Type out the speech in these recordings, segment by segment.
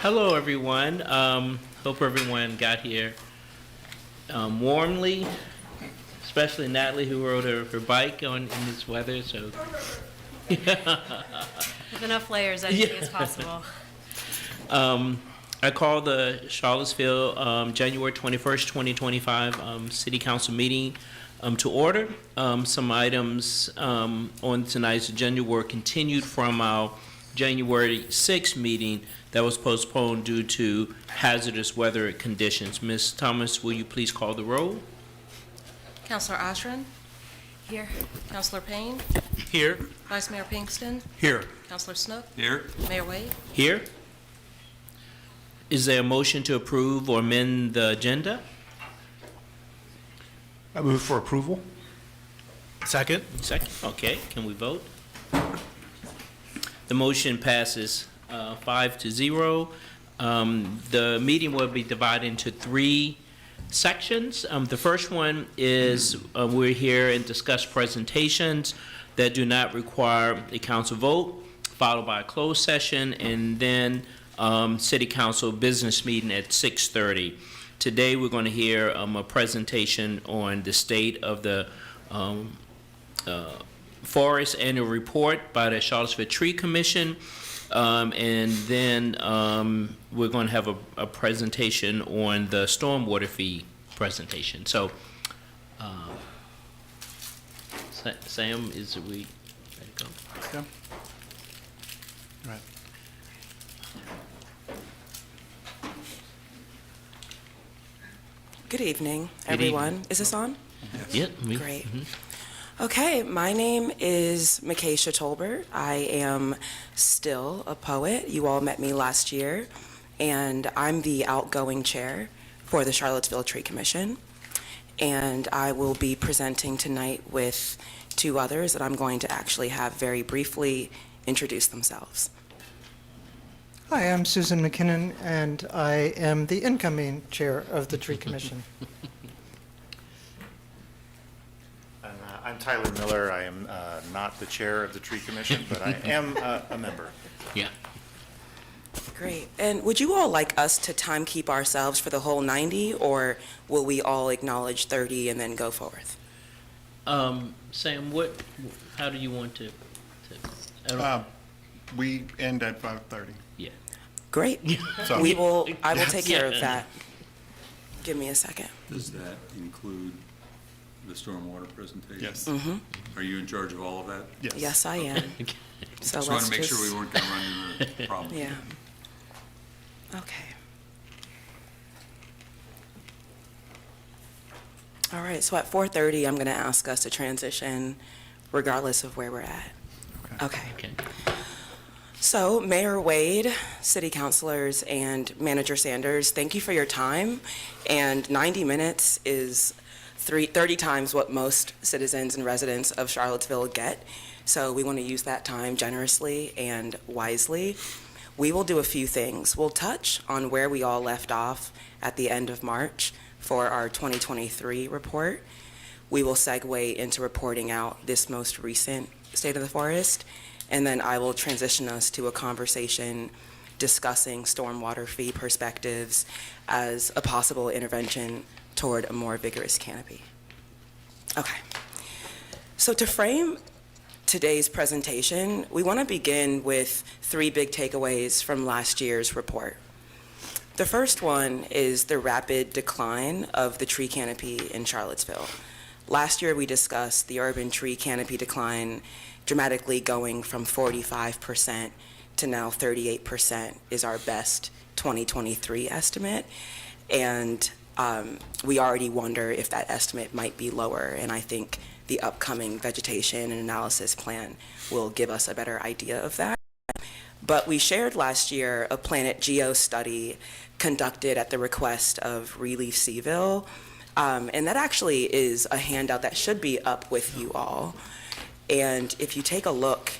Hello, everyone. Hope everyone got here warmly, especially Natalie, who rode her bike in this weather. So, With enough layers, I think it's possible. I call the Charlottesville January 21st, 2025 City Council meeting to order. Some items on tonight's agenda were continued from our January 6th meeting that was postponed due to hazardous weather conditions. Ms. Thomas, will you please call the roll? Councilor Oshrin? Here. Councilor Payne? Here. Vice Mayor Pinkston? Here. Councilor Snook? Here. Mayor Wade? Here. Is there a motion to approve or amend the agenda? I move for approval. Second. Second. Okay, can we vote? The motion passes 5-0. The meeting will be divided into three sections. The first one is we're here and discuss presentations that do not require a council vote, followed by a closed session, and then city council business meeting at 6:30. Today we're going to hear a presentation on the state of the Forest Annual Report by the Charlottesville Tree Commission, and then we're going to have a presentation on the stormwater fee presentation. So, Sam, is we ready to go? Okay. All right. Good evening, Good everyone. evening. Is this on? Yeah. Great. Okay, my name is Makaisha Tolbert. I am still a poet. You all met me last year, and I'm the outgoing chair for the Charlottesville Tree Commission. And I will be presenting tonight with two others that I'm going to actually have very briefly introduce themselves. Hi, I'm Susan McKinnon, and I am the incoming chair of the Tree Commission. And, I'm Tyler Miller. I am not the chair of the Tree Commission, but I am a member. Yeah. Great. And would you all like us to time keep ourselves for the whole 90, or will we all acknowledge 30 and then go forth? Sam, how do you want to I don't- We end at 5:30. yeah. Great. So- I will take care of that. Give me a second. Does that include the stormwater presentation? Yes. Are you in charge of all of that? Yes. Yes, I am. So Just want let's to make sure we just- weren't going to run into a problem. Yeah. Okay. All right, so at 4:30, I'm going to ask us to transition regardless of where we're at. Okay. Okay. So, Mayor Wade, City Councilors, and Manager Sanders, thank you for your time. And 90 minutes is 30 times what most citizens and residents of Charlottesville get. So we want to use that time generously and wisely. We will do a few things. We'll touch on where we all left off at the end of March for our 2023 report. We will segue into reporting out this most recent State of the Forest, and then I will transition us to a conversation discussing stormwater fee perspectives as a possible intervention toward a more vigorous canopy. Okay. So to frame today's presentation, we want to begin with three big takeaways from last year's report. The first one is the rapid decline of the tree canopy in Charlottesville. Last year we discussed the urban tree canopy decline dramatically going from 45% to now 38% is our best 2023 estimate. And we already wonder if that estimate might be lower, and I think the upcoming vegetation and analysis plan will give us a better idea of that. But we shared last year a Planet Geo study conducted at the request of Relief Seaville, and that actually is a handout that should be up with you all. And if you take a look,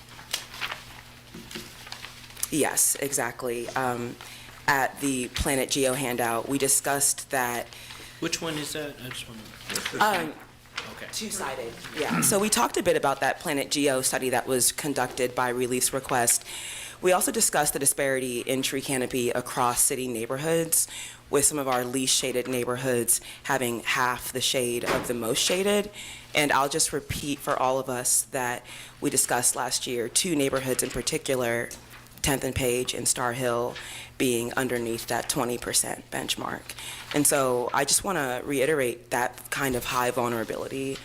yes, exactly, at the Planet Geo handout, we discussed that. Which one is that? I just want to. Okay. Two-sided, yeah. So we talked a bit about that Planet Geo study that was conducted by Relief's request. We also discussed the disparity in tree canopy across city neighborhoods, with some of our least shaded neighborhoods having half the shade of the most shaded. And I'll just repeat for all of us that we discussed last year, 2 neighborhoods in particular, 10th and Page and Star Hill, being underneath that 20% benchmark. And so I just want to reiterate that kind of high vulnerability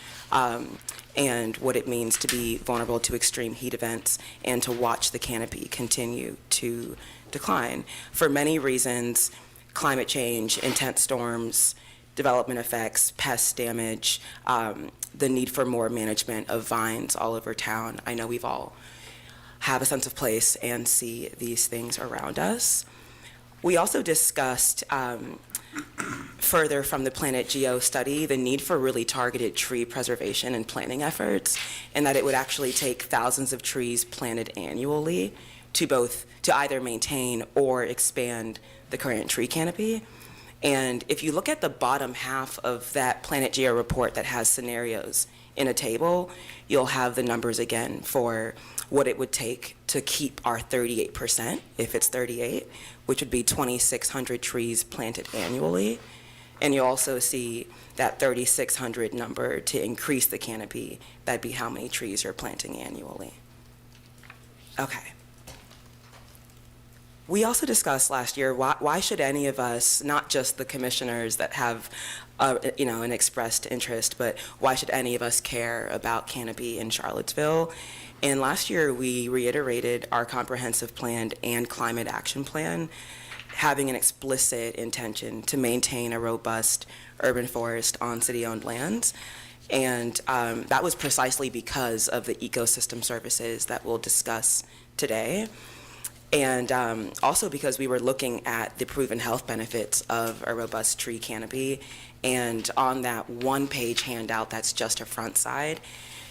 and what it means to be vulnerable to extreme heat events and to watch the canopy continue to decline. For many reasons, climate change, intense storms, development effects, pest damage, the need for more management of vines all over town. I know we've all have a sense of place and see these things around us. We also discussed further from the Planet Geo study, the need for really targeted tree preservation and planting efforts, and that it would actually take thousands of trees planted annually to either maintain or expand the current tree canopy. And if you look at the bottom half of that Planet Geo report that has scenarios in a table, you'll have the numbers again for what it would take to keep our 38%, if it's 38, which would be 2,600 trees planted annually. And you'll also see that 3,600 number to increase the canopy. That'd be how many trees you're planting annually. Okay. We also discussed last year, why should any of us, not just the commissioners that have an expressed interest, but why should any of us care about canopy in Charlottesville? And last year, we reiterated our comprehensive plan and climate action plan, having an explicit intention to maintain a robust urban forest on city-owned lands. And that was precisely because of the ecosystem services that we'll discuss today. And also because we were looking at the proven health benefits of a robust tree canopy. And on that one-page handout that's just a front side,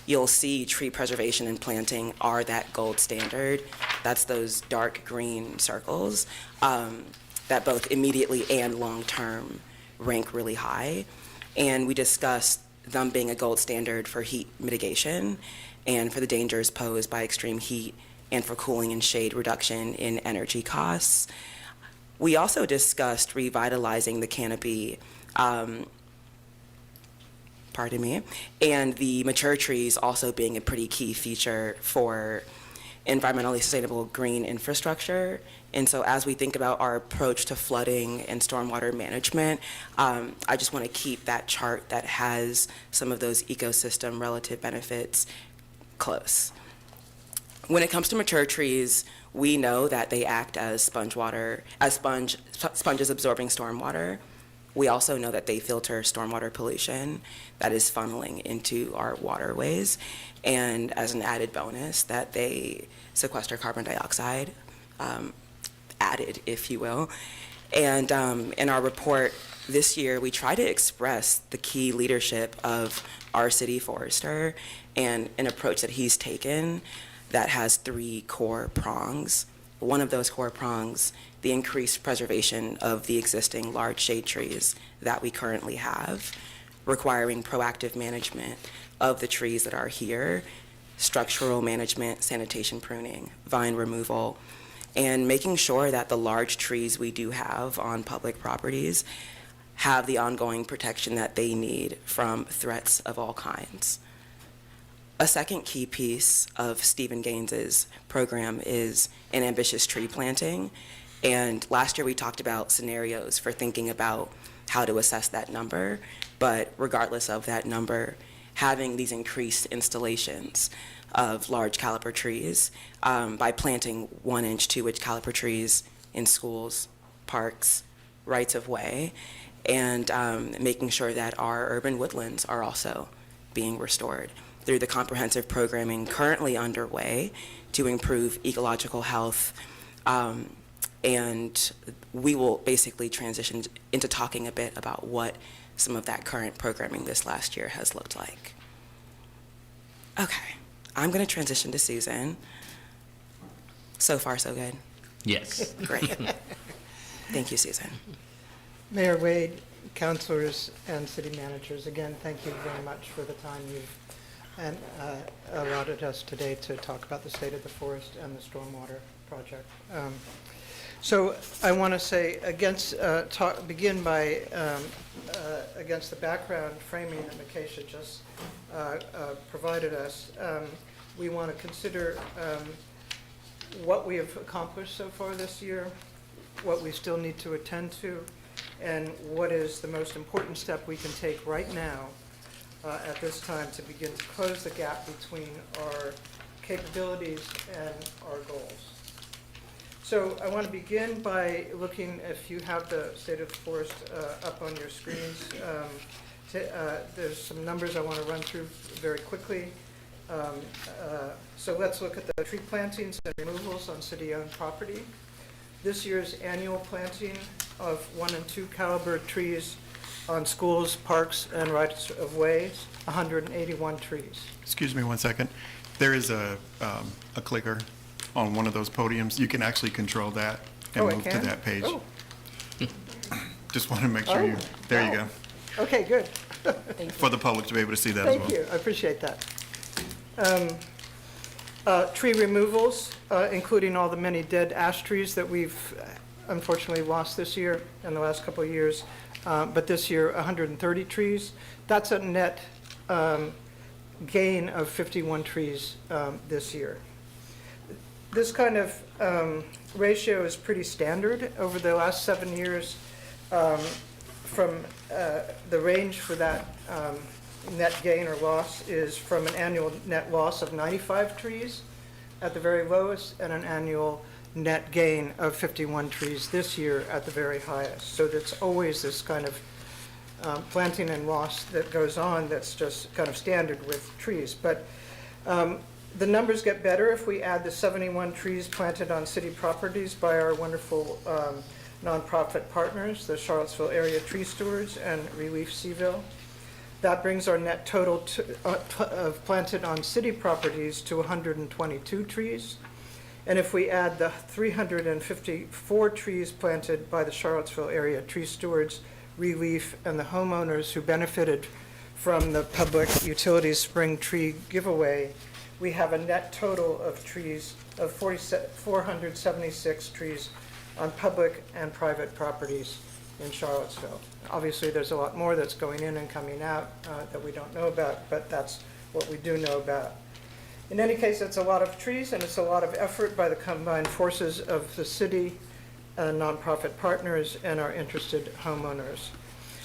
you'll see tree preservation and planting are that gold standard. That's those dark green circles that both immediately and long-term rank really high. And we discussed them being a gold standard for heat mitigation and for the dangers posed by extreme heat and for cooling and shade reduction in energy costs. We also discussed revitalizing the canopy, and the mature trees also being a pretty key feature for environmentally sustainable green infrastructure. And so as we think about our approach to flooding and stormwater management, I just want to keep that chart that has some of those ecosystem relative benefits close. When it comes to mature trees, we know that they act as sponges absorbing stormwater. We also know that they filter stormwater pollution that is funneling into our waterways, and as an added bonus, that they sequester carbon dioxide, added, if you will. And in our report this year, we try to express the key leadership of our city forester and an approach that he's taken that has 3 core prongs. One of those core prongs, the increased preservation of the existing large shade trees that we currently have, requiring proactive management of the trees that are here, structural management, sanitation pruning, vine removal, and making sure that the large trees we do have on public properties have the ongoing protection that they need from threats of all kinds. A second key piece of Stephen Gaines's program is an ambitious tree planting. And last year we talked about scenarios for thinking about how to assess that number. But regardless of that number, having these increased installations of large caliper trees by planting 1-inch, 2-inch caliper trees in schools, parks, rights of way, and making sure that our urban woodlands are also being restored through the comprehensive programming currently underway to improve ecological health. And we will basically transition into talking a bit about what some of that current programming this last year has looked like. Okay, I'm going to transition to Susan. So far, so good. Yes. Great. Thank you, Susan. Mayor Wade, councilors, and city managers, again, thank you very much for the time you've allotted us today to talk about the state of the forest and the stormwater project. So I want to say begin by against the background framing that Mikesha just provided us. We want to consider what we have accomplished so far this year, what we still need to attend to, and what is the most important step we can take right now at this time to begin to close the gap between our capabilities and our goals. So I want to begin by looking, if you have the state of the forest up on your screens, there's some numbers I want to run through very quickly. So let's look at the tree plantings and removals on city-owned property. This year's annual planting of 1 and 2 caliber trees on schools, parks, and rights of ways, 181 trees. Excuse me one second. There is a clicker on one of those podiums. You can actually control that and Oh, I move to can? that page. Oh, Just want to make sure there you wow. go. okay, good. For the public to be able to see that as well. Thank you, I appreciate that. Tree removals, including all the many dead ash trees that we've unfortunately lost this year and the last couple of years, but this year 130 trees. That's a net gain of 51 trees this year. This kind of ratio is pretty standard over the last 7 years. From the range for that net gain or loss is from an annual net loss of 95 trees at the very lowest and an annual net gain of 51 trees this year at the very highest. So that's always this kind of planting and loss that goes on that's just kind of standard with trees. But the numbers get better if we add the 71 trees planted on city properties by our wonderful nonprofit partners, the Charlottesville Area Tree Stewards and Relief Seaville. That brings our net total of planted on city properties to 122 trees. And if we add the 354 trees planted by the Charlottesville Area Tree Stewards, Relief, and the homeowners who benefited from the Public Utilities Spring Tree Giveaway, we have a net total of trees of 476 trees on public and private properties in Charlottesville. Obviously, there's a lot more that's going in and coming out that we don't know about, but that's what we do know about. In any case, it's a lot of trees, and it's a lot of effort by the combined forces of the city, nonprofit partners, and our interested homeowners,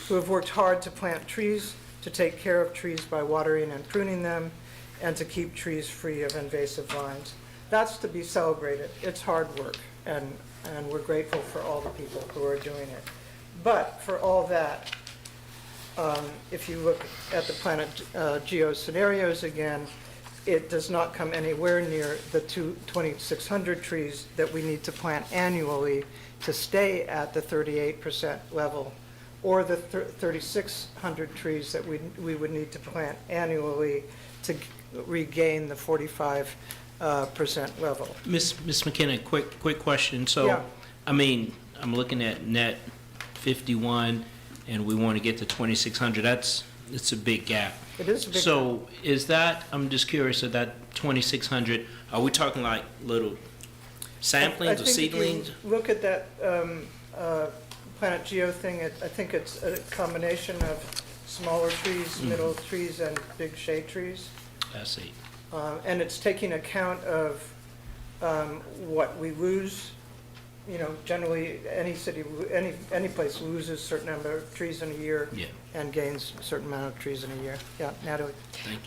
who have worked hard to plant trees, to take care of trees by watering and pruning them, and to keep trees free of invasive vines. That's to be celebrated. It's hard work, and we're grateful for all the people who are doing it. But for all that, if you look at the Planet Geo scenarios again, it does not come anywhere near the 2,600 trees that we need to plant annually to stay at the 38% level, or the 3,600 trees that we would need to plant annually to regain the 45% level. Ms. McKinnon, quick question. So, Yeah. I mean, I'm looking at net 51, and we want to get to 2,600. It's a big gap. It is a big So is that, I'm just curious, of that 2,600, are we talking like little samplings or seedlings? I think if you look at that Planet Geo thing, I think it's a combination of smaller trees, middle trees, and big shade trees. I see. And it's taking account of what we lose. You know, generally, any city, any place loses a certain number of trees in a year Yeah. and gains a certain amount of trees in a year. Yeah, Natalie?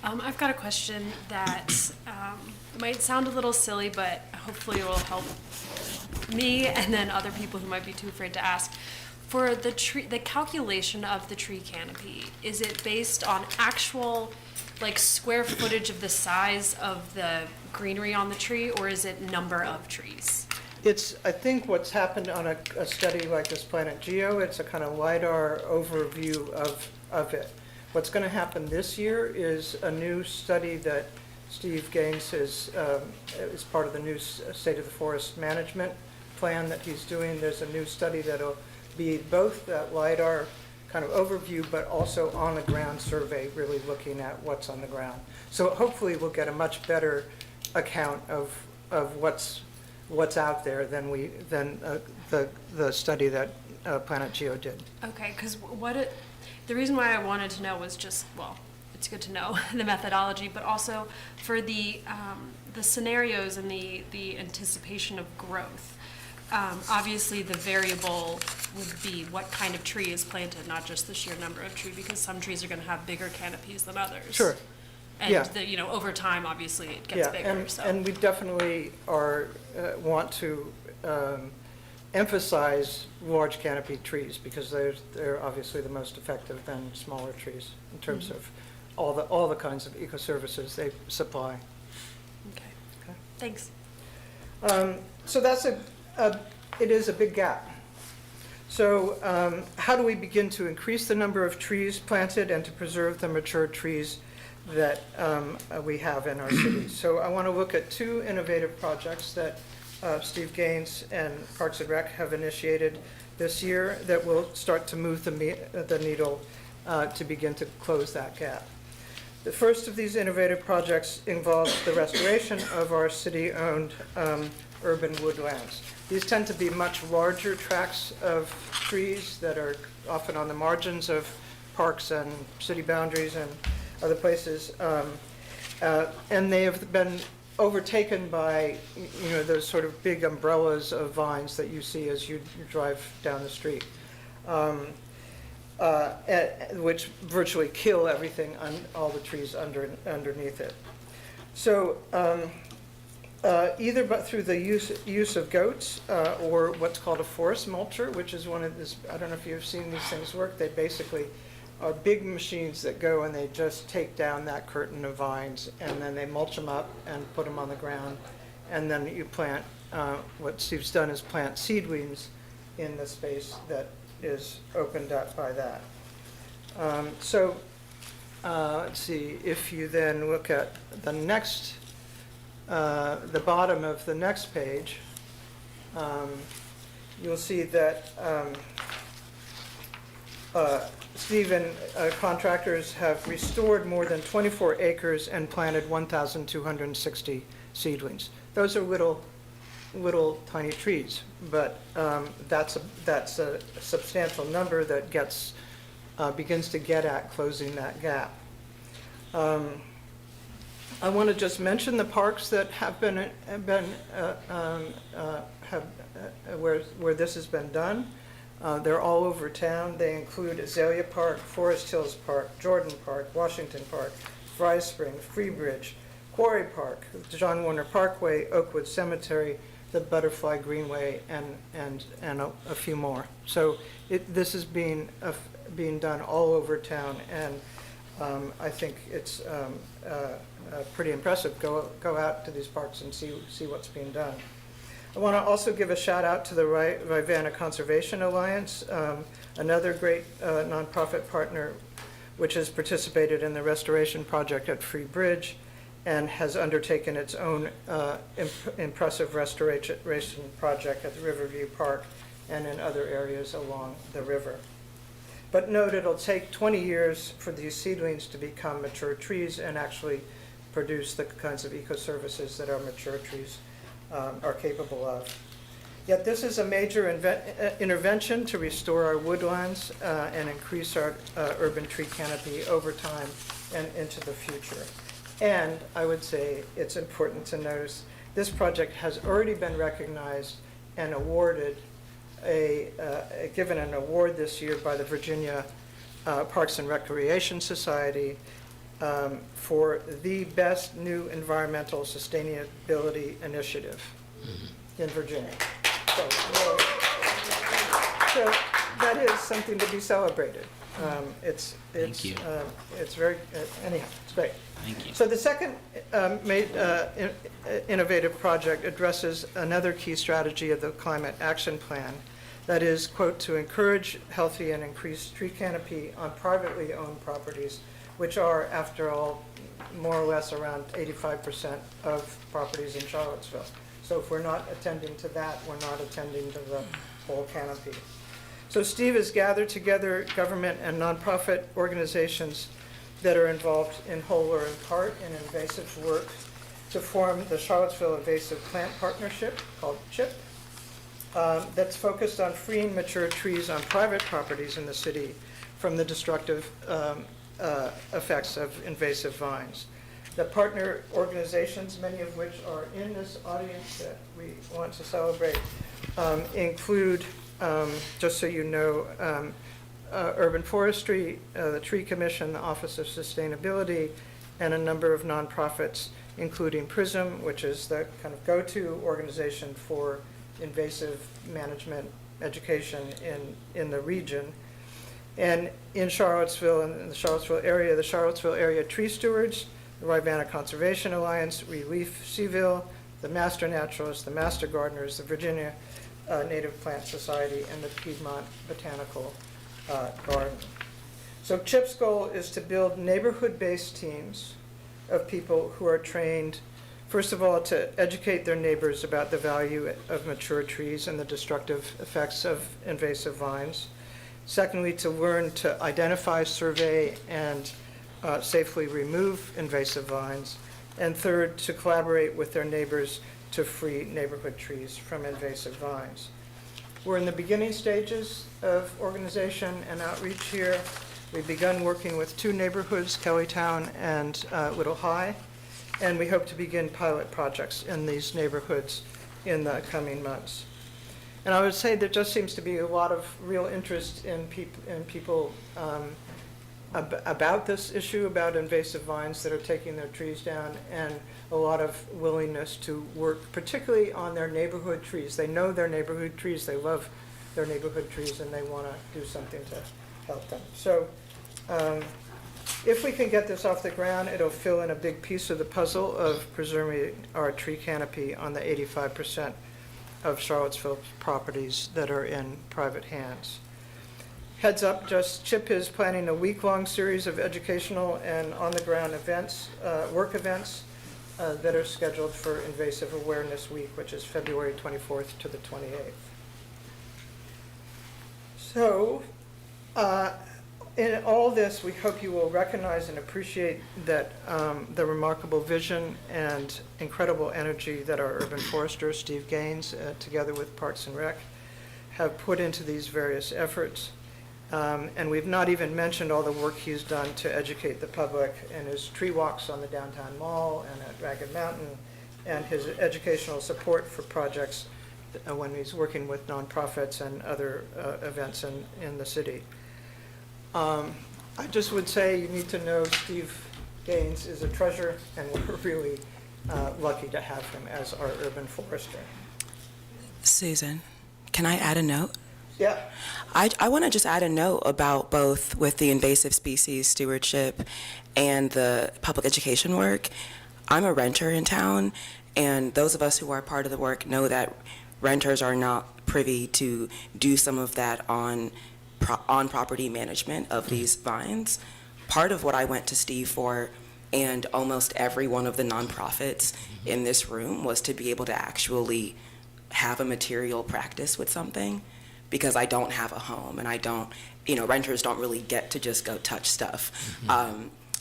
I've got a question that might sound a little silly, but hopefully it will help me and then other people who might be too afraid to ask. For the calculation of the tree canopy, is it based on actual like square footage of the size of the greenery on the tree, or is it number of trees? I think what's happened on a study like this Planet Geo, it's a kind of LiDAR overview of it. What's going to happen this year is a new study that Steve Gaines is part of the new State of the Forest Management plan that he's doing. There's a new study that'll be both that LiDAR kind of overview, but also on-the-ground survey, really looking at what's on the ground. So hopefully we'll get a much better account of what's what's out there than the study that Planet Geo did. Okay, because the reason why I wanted to know was just, well, it's good to know the methodology, but also for the scenarios and the anticipation of growth. Obviously, the variable would be what kind of tree is planted, not just the sheer number of tree, because some trees are going to have bigger canopies than others. Sure. And Yeah. over time, obviously, it gets bigger. And we definitely want to emphasize large canopy trees because they're obviously the most effective than smaller trees in terms of all the kinds of eco-services they supply. Okay. Thanks. So it is a big gap. So how do we begin to increase the number of trees planted and to preserve the mature trees that we have in our cities? So I want to look at two innovative projects that Steve Gaines and Parks and Rec have initiated this year that will start to move the needle to begin to close that gap. The first of these innovative projects involves the restoration of our city-owned urban woodlands. These tend to be much larger tracts of trees that are often on the margins of parks and city boundaries and other places. And they have been overtaken by, those sort of big umbrellas of vines that you see as you drive down the street, which virtually kill everything, all the trees underneath it. So either through the use of goats or what's called a forest mulcher, which is one of this, I don't know if you've seen these things work. They basically are big machines that go and they just take down that curtain of vines and then they mulch them up and put them on the ground. And then you plant, what Steve's done is plant seedlings in the space that is opened up by that. Let's see, if you then look at the next, the bottom of the next page, you'll see that Steve and contractors have restored more than 24 acres and planted 1,260 seedlings. Those are little tiny trees, but that's a substantial number that begins to get at closing that gap. I want to just mention the parks that have been where this has been done. They're all over town. They include Azalea Park, Forest Hills Park, Jordan Park, Washington Park, Fry Spring, Freebridge, Quarry Park, John Warner Parkway, Oakwood Cemetery, the Butterfly Greenway, and a few more. So this is being done all over town, and I think it's pretty impressive. Go out to these parks and see what's being done. I want to also give a shout out to the Rivanna Conservation Alliance, another great nonprofit partner which has participated in the restoration project at Free Bridge and has undertaken its own impressive restoration project at the Riverview Park and in other areas along the river. But note, it'll take 20 years for these seedlings to become mature trees and actually produce the kinds of eco-services that our mature trees are capable of. Yet this is a major intervention to restore our woodlands and increase our urban tree canopy over time and into the future. And I would say it's important to notice this project has already been recognized and awarded given an award this year by the Virginia Parks and Recreation Society for the best new environmental sustainability initiative in Virginia. So that is something to be celebrated. Thank you. It's very, anyhow, it's great. Thank you. So the second innovative project addresses another key strategy of the Climate Action Plan. That is, quote, to encourage healthy and increased tree canopy on privately owned properties, which are, after all, more or less around 85% of properties in Charlottesville. So if we're not attending to that, we're not attending to the whole canopy. So Steve has gathered together government and nonprofit organizations that are involved in whole or in part in invasive work to form the Charlottesville Invasive Plant Partnership, called CHIP, that's focused on freeing mature trees on private properties in the city from the destructive effects of invasive vines. The partner organizations, many of which are in this audience that we want to celebrate, include, just so you know, Urban Forestry, the Tree Commission, the Office of Sustainability, and a number of nonprofits, including PRISM, which is the kind of go-to organization for invasive management education in the region. And in Charlottesville and in the Charlottesville area Tree Stewards, the Rivanna Conservation Alliance, Relief Seaville, the Master Naturalists, the Master Gardeners, the Virginia Native Plant Society, and the Piedmont Botanical Garden. So CHIP's goal is to build neighborhood-based teams of people who are trained, first of all, to educate their neighbors about the value of mature trees and the destructive effects of invasive vines. Secondly, to learn to identify, survey, and safely remove invasive vines. And third, to collaborate with their neighbors to free neighborhood trees from invasive vines. We're in the beginning stages of organization and outreach here. We've begun working with 2 neighborhoods, Kellytown and Little High, and we hope to begin pilot projects in these neighborhoods in the coming months. And I would say there just seems to be a lot of real interest in people about this issue, about invasive vines that are taking their trees down, and a lot of willingness to work, particularly on their neighborhood trees. They know their neighborhood trees, they love their neighborhood trees, and they want to do something to help them. So if we can get this off the ground, it'll fill in a big piece of the puzzle of preserving our tree canopy on the 85% of Charlottesville properties that are in private hands. Heads up, CHIP is planning a week-long series of educational and on-the-ground events, work events that are scheduled for Invasive Awareness Week, which is February 24th to the 28th. So, in all this, we hope you will recognize and appreciate that the remarkable vision and incredible energy that our urban forester, Steve Gaines, together with Parks and Rec, have put into these various efforts. And we've not even mentioned all the work he's done to educate the public and his tree walks on the downtown mall and at Ragged Mountain, and his educational support for projects when he's working with nonprofits and other events in the city. I just would say you need to know Steve Gaines is a treasure, and we're really lucky to have him as our urban forester. Susan, can I add a note? Yeah. I want to just add a note about both with the invasive species stewardship and the public education work. I'm a renter in town, and those of us who are part of the work know that renters are not privy to do some of that on property management of these vines. Part of what I went to Steve for, and almost every one of the nonprofits in this room, was to be able to actually have a material practice with something, because I don't have a home, and I don't, renters don't really get to just go touch stuff,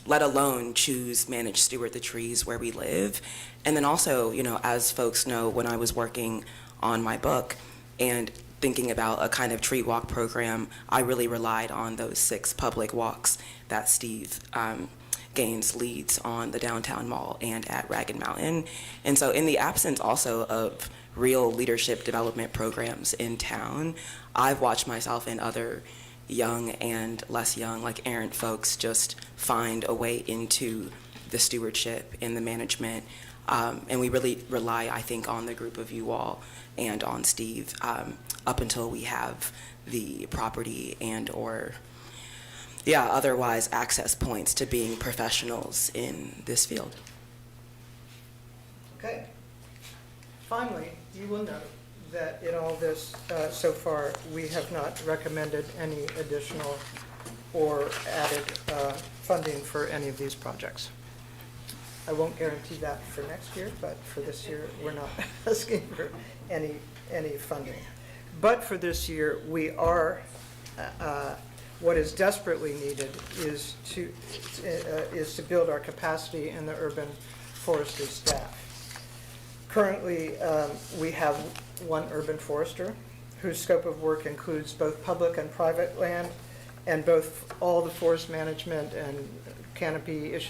let alone choose, manage, steward the trees where we live. And then also, as folks know, when I was working on my book and thinking about a kind of tree walk program, I really relied on those 6 public walks that Steve Gaines leads on the downtown mall and at Ragged Mountain. And so in the absence also of real leadership development programs in town, I've watched myself and other young and less young, like errant folks, just find a way into the stewardship and the management. And we really rely, I think, on the group of you all and on Steve up until we have the property and or otherwise access points to being professionals in this field. Okay. Finally, you will note that in all this so far, we have not recommended any additional or added funding for any of these projects. I won't guarantee that for next year, but for this year, we're not asking for any funding. But for this year, we are, what is desperately needed is to build our capacity in the urban forestry staff. Currently, we have one urban forester whose scope of work includes both public and private land, and both all the forest management and canopy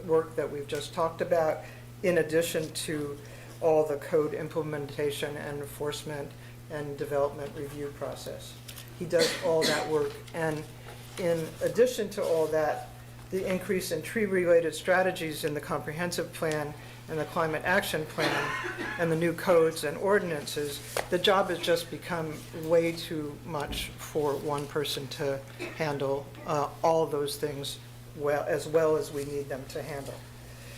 work that we've just talked about, in addition to all the code implementation and enforcement and development review process. He does all that work. And in addition to all that, the increase in tree-related strategies in the comprehensive plan and the climate action plan and the new codes and ordinances, the job has just become way too much for one person to handle all of those things as well as we need them to handle.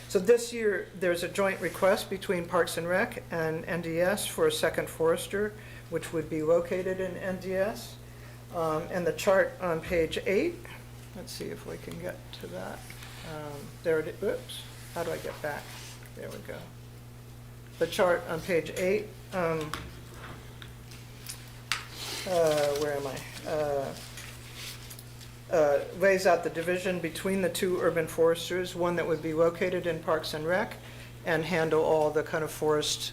So this year, there's a joint request between Parks and Rec and NDS for a second forester, which would be located in NDS. And the chart on page 8, let's see if we can get to that. There it is. Oops, how do I get back? There we go. The chart on page 8, where am I? Lays out the division between the two urban foresters, one that would be located in Parks and Rec and handle all the kind of forest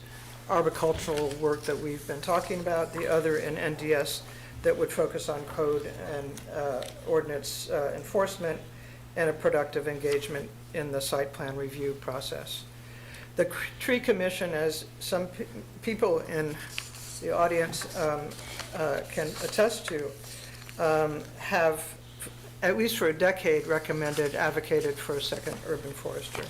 arboricultural work that we've been talking about, the other in NDS that would focus on code and ordinance enforcement and a productive engagement in the site plan review process. The Tree Commission, as some people in the audience can attest to, have, at least for a decade, recommended, advocated for a second urban forester.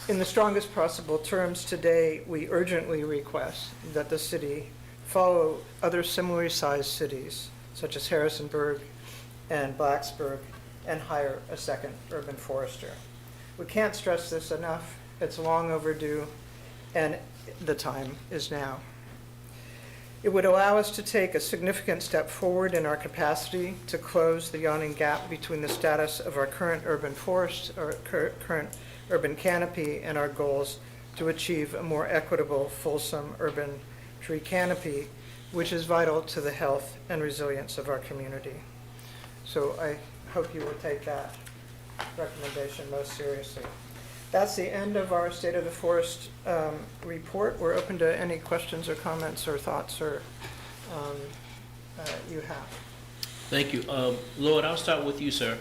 In the strongest possible terms today, we urgently request that the city follow other similarly sized cities, such as Harrisonburg and Blacksburg, and hire a second urban forester. We can't stress this enough. It's long overdue, and the time is now. It would allow us to take a significant step forward in our capacity to close the yawning gap between the status of our current urban forest, or current urban canopy, and our goals to achieve a more equitable, fulsome urban tree canopy, which is vital to the health and resilience of our community. So I hope you will take that recommendation most seriously. That's the end of our State of the Forest report. We're open to any questions or comments or thoughts or you have. Thank you. Lord, I'll start with you, sir.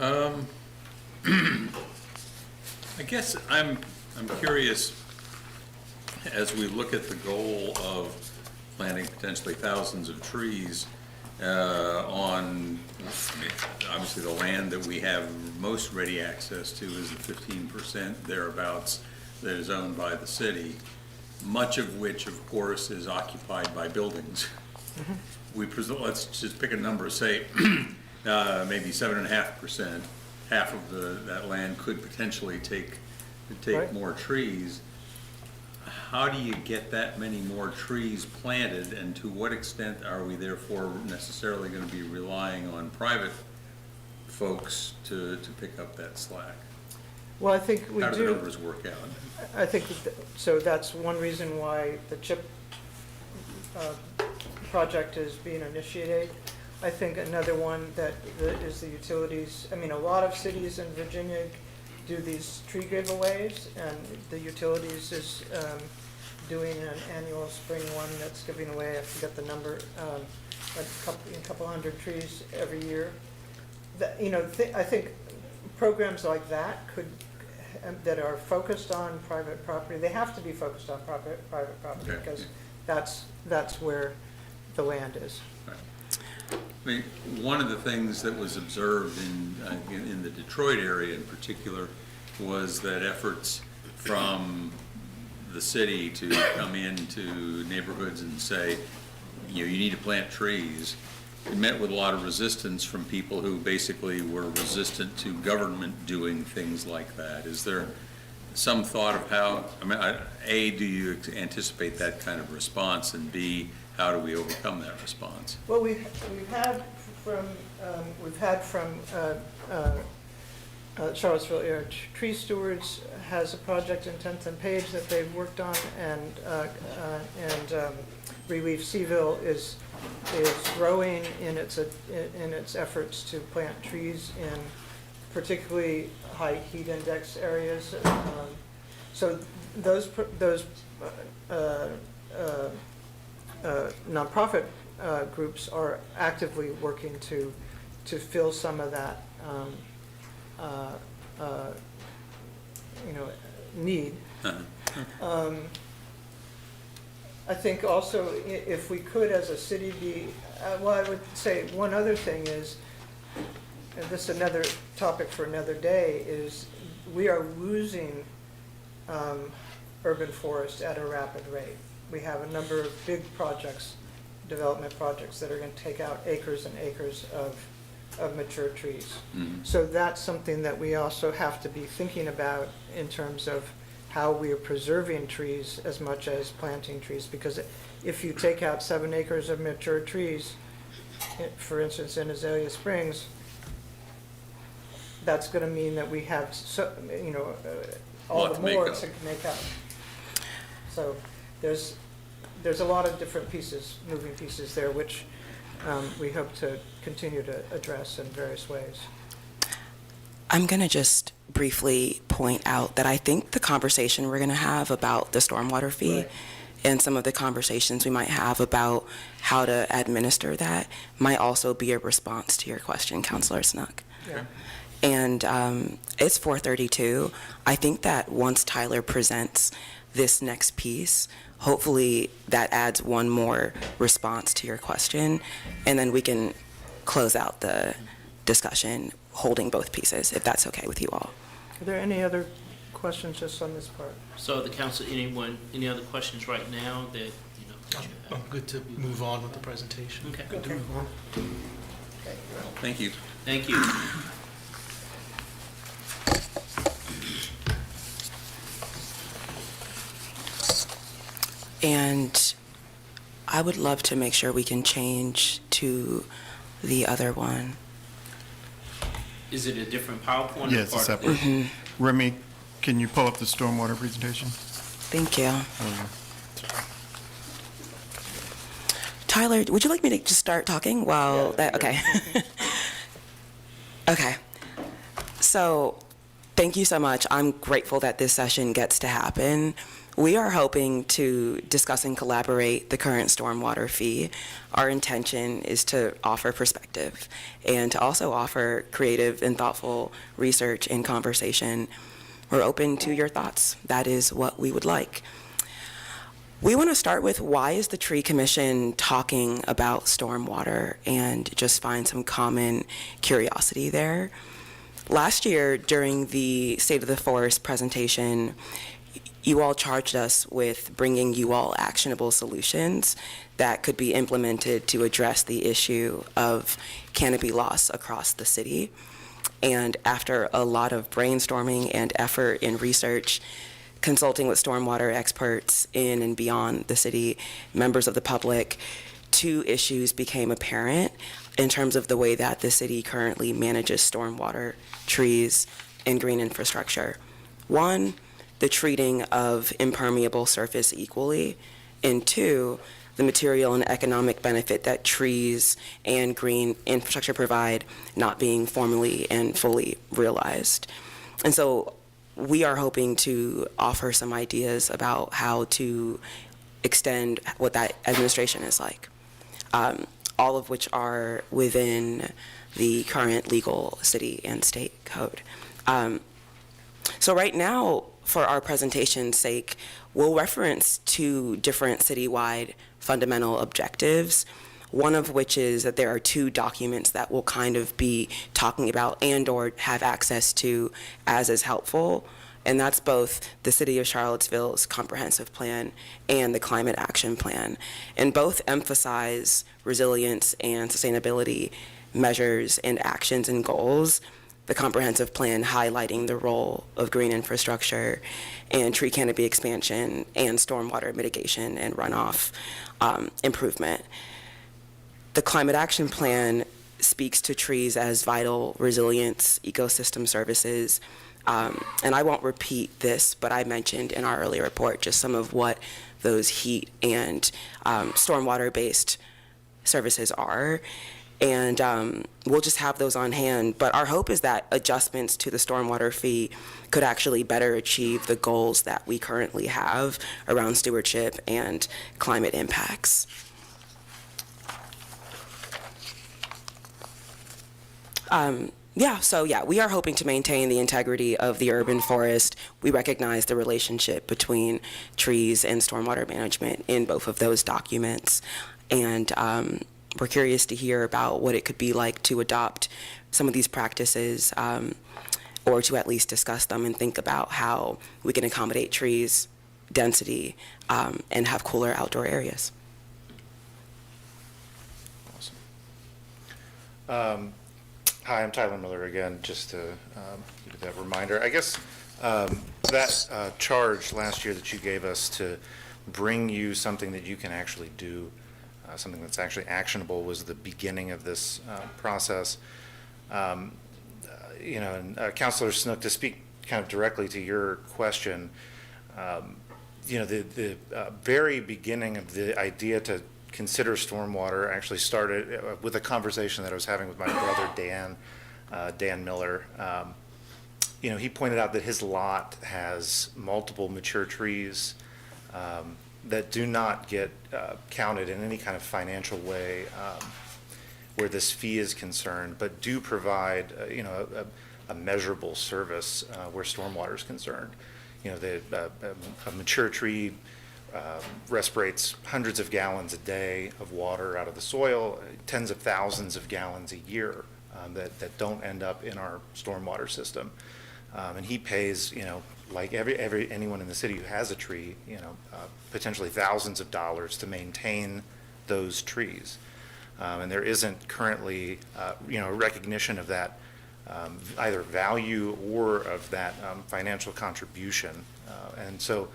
I guess I'm curious, as we look at the goal of planting potentially thousands of trees on, obviously the land that we have most ready access to is the 15% thereabouts that is owned by the city, much of which, of course, is occupied by buildings. We presume, let's just pick a number, say maybe 7.5%, half of that land could potentially take Right. more trees. How do you get that many more trees planted, and to what extent are we therefore necessarily going to be relying on private folks to pick up that slack? Well, I think we How do the do. numbers work out? I think, so that's one reason why the CHIP project is being initiated. I think another one that is the utilities. I mean, a lot of cities in Virginia do these tree giveaways, and the utilities is doing an annual spring one that's giving away, I forget the number, a couple hundred trees every year. I think programs like that that are focused on private property, they have to be focused on private property, Okay. because that's where the land is. Right. I mean, one of the things that was observed in the Detroit area in particular was that efforts from the city to come into neighborhoods and say, you need to plant trees, it met with a lot of resistance from people who basically were resistant to government doing things like that. Is there some thought of how, A, do you anticipate that kind of response, and B, how do we overcome that response? Well, we've had from Charlottesville Area Tree Stewards has a project in 10th and Page that they've worked on, and Relief Seville is growing in its efforts to plant trees in particularly high heat index areas. So those nonprofit groups are actively working to fill some of that, need. I think also if we could, as a city, be, well, I would say one other thing is, and this is another topic for another day, is we are losing urban forest at a rapid rate. We have a number of big projects, development projects, that are going to take out acres and acres of mature trees. So that's something that we also have to be thinking about in terms of how we are preserving trees as much as planting trees, because if you take out 7 acres of mature trees, for instance, in Azalea Springs, that's going to mean that we have, all Lot the to make more up. to make up. So there's a lot of different pieces, moving pieces there, which we hope to continue to address in various ways. I'm going to just briefly point out that I think the conversation we're going to have about the stormwater fee Right. and some of the conversations we might have about how to administer that might also be a response to your question, Councilor Snook. Yeah. And it's 4:32. I think that once Tyler presents this next piece, hopefully that adds one more response to your question, and then we can close out the discussion holding both pieces, if that's okay with you all. Are there any other questions just on this part? So the council, any other questions right now that, that you have? I'm good to move on with the presentation. Okay. Good to move on. Thank you. Thank you. And I would love to make sure we can change to the other one. Is it a different PowerPoint? or Yeah, it's a part- separate. Remy, can you pull up the stormwater presentation? Thank you. There you go. Tyler, would you like me to just start talking while that, okay. Okay. So, thank you so much. I'm grateful that this session gets to happen. We are hoping to discuss and collaborate the current stormwater fee. Our intention is to offer perspective and to also offer creative and thoughtful research and conversation. We're open to your thoughts. That is what we would like. We want to start with, why is the Tree Commission talking about stormwater, and just find some common curiosity there. Last year, during the State of the Forest presentation, you all charged us with bringing you all actionable solutions that could be implemented to address the issue of canopy loss across the city. And after a lot of brainstorming and effort in research, consulting with stormwater experts in and beyond the city, members of the public, 2 issues became apparent in terms of the way that the city currently manages stormwater, trees, and green infrastructure. 1, the treating of impermeable surface equally, and 2, the material and economic benefit that trees and green infrastructure provide not being formally and fully realized. And so we are hoping to offer some ideas about how to extend what that administration is like, all of which are within the current legal city and state code. So right now, for our presentation's sake, we'll reference 2 different citywide fundamental objectives, one of which is that there are 2 documents that we'll kind of be talking about and or have access to as is helpful, and that's both the City of Charlottesville's comprehensive plan and the Climate Action Plan. And both emphasize resilience and sustainability measures and actions and goals, the comprehensive plan highlighting the role of green infrastructure and tree canopy expansion and stormwater mitigation and runoff improvement. The Climate Action Plan speaks to trees as vital resilience ecosystem services. And I won't repeat this, but I mentioned in our earlier report just some of what those heat and stormwater-based services are. And we'll just have those on hand. But our hope is that adjustments to the stormwater fee could actually better achieve the goals that we currently have around stewardship and climate impacts. We are hoping to maintain the integrity of the urban forest. We recognize the relationship between trees and stormwater management in both of those documents. And we're curious to hear about what it could be like to adopt some of these practices, or to at least discuss them and think about how we can accommodate trees, density, and have cooler outdoor areas. Hi, I'm Tyler Miller again, just to give you that reminder. I guess that charge last year that you gave us to bring you something that you can actually do, something that's actually actionable, was the beginning of this process. And Councilor Snook, to speak kind of directly to your question, the very beginning of the idea to consider stormwater actually started with a conversation that I was having with my brother Dan Miller. He pointed out that his lot has multiple mature trees that do not get counted in any kind of financial way where this fee is concerned, but do provide a measurable service where stormwater is concerned. A mature tree respirates hundreds of gallons a day of water out of the soil, tens of thousands of gallons a year that don't end up in our stormwater system. And he pays, like anyone in the city who has a tree, potentially thousands of dollars to maintain those trees. And there isn't currently, a recognition of that either value or of that financial contribution. And so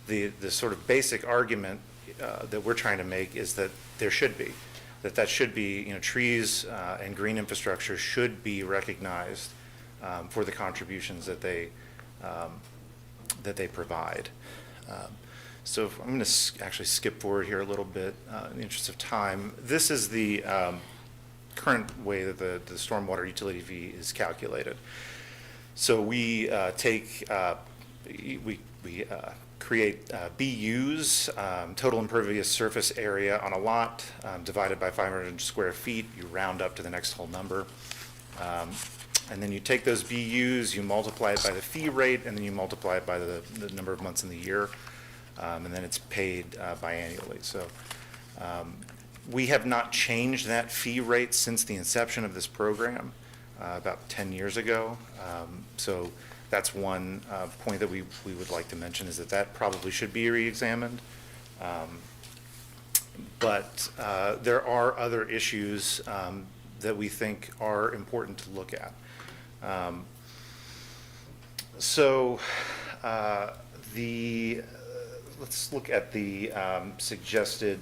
the sort of basic argument that we're trying to make is that there should be, that should be, trees and green infrastructure should be recognized for the contributions that they provide. So I'm going to actually skip forward here a little bit in the interest of time. This is the current way that the stormwater utility fee is calculated. So we create BUs, total impervious surface area on a lot, divided by 500 square feet. You round up to the next whole number. And then you take those BUs, you multiply it by the fee rate, and then you multiply it by the number of months in the year. And then it's paid biannually. So we have not changed that fee rate since the inception of this program about 10 years ago. So that's one point that we would like to mention, is that probably should be re-examined. But there are other issues that we think are important to look at. Let's look at the suggested,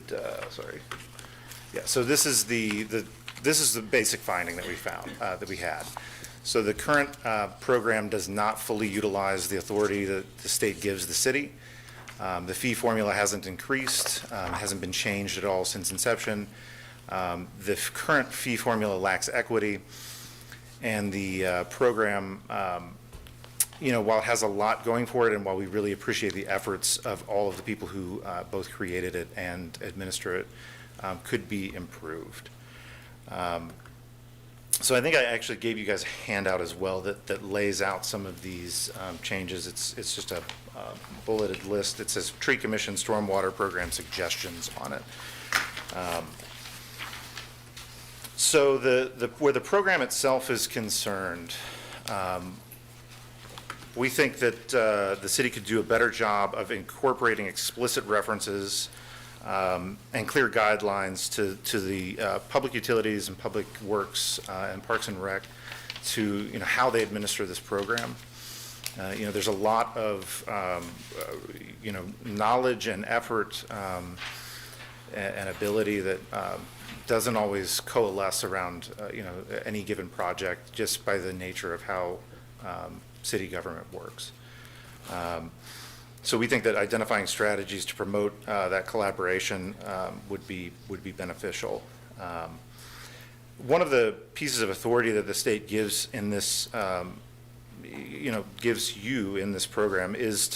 so this is the basic finding that we found, that we had. So the current program does not fully utilize the authority that the state gives the city. The fee formula hasn't increased, hasn't been changed at all since inception. The current fee formula lacks equity, and the program, while it has a lot going for it, and while we really appreciate the efforts of all of the people who both created it and administer it, could be improved. So I think I actually gave you guys a handout as well that lays out some of these changes. It's just a bulleted list. It says Tree Commission Stormwater Program suggestions on it. So where the program itself is concerned, we think that the city could do a better job of incorporating explicit references and clear guidelines to the public utilities and public works and Parks and Rec to how they administer this program. There's a lot of knowledge and effort and ability that doesn't always coalesce around any given project, just by the nature of how city government works. So we think that identifying strategies to promote that collaboration would be beneficial. one of the pieces of authority that the state gives in this, gives you in this program is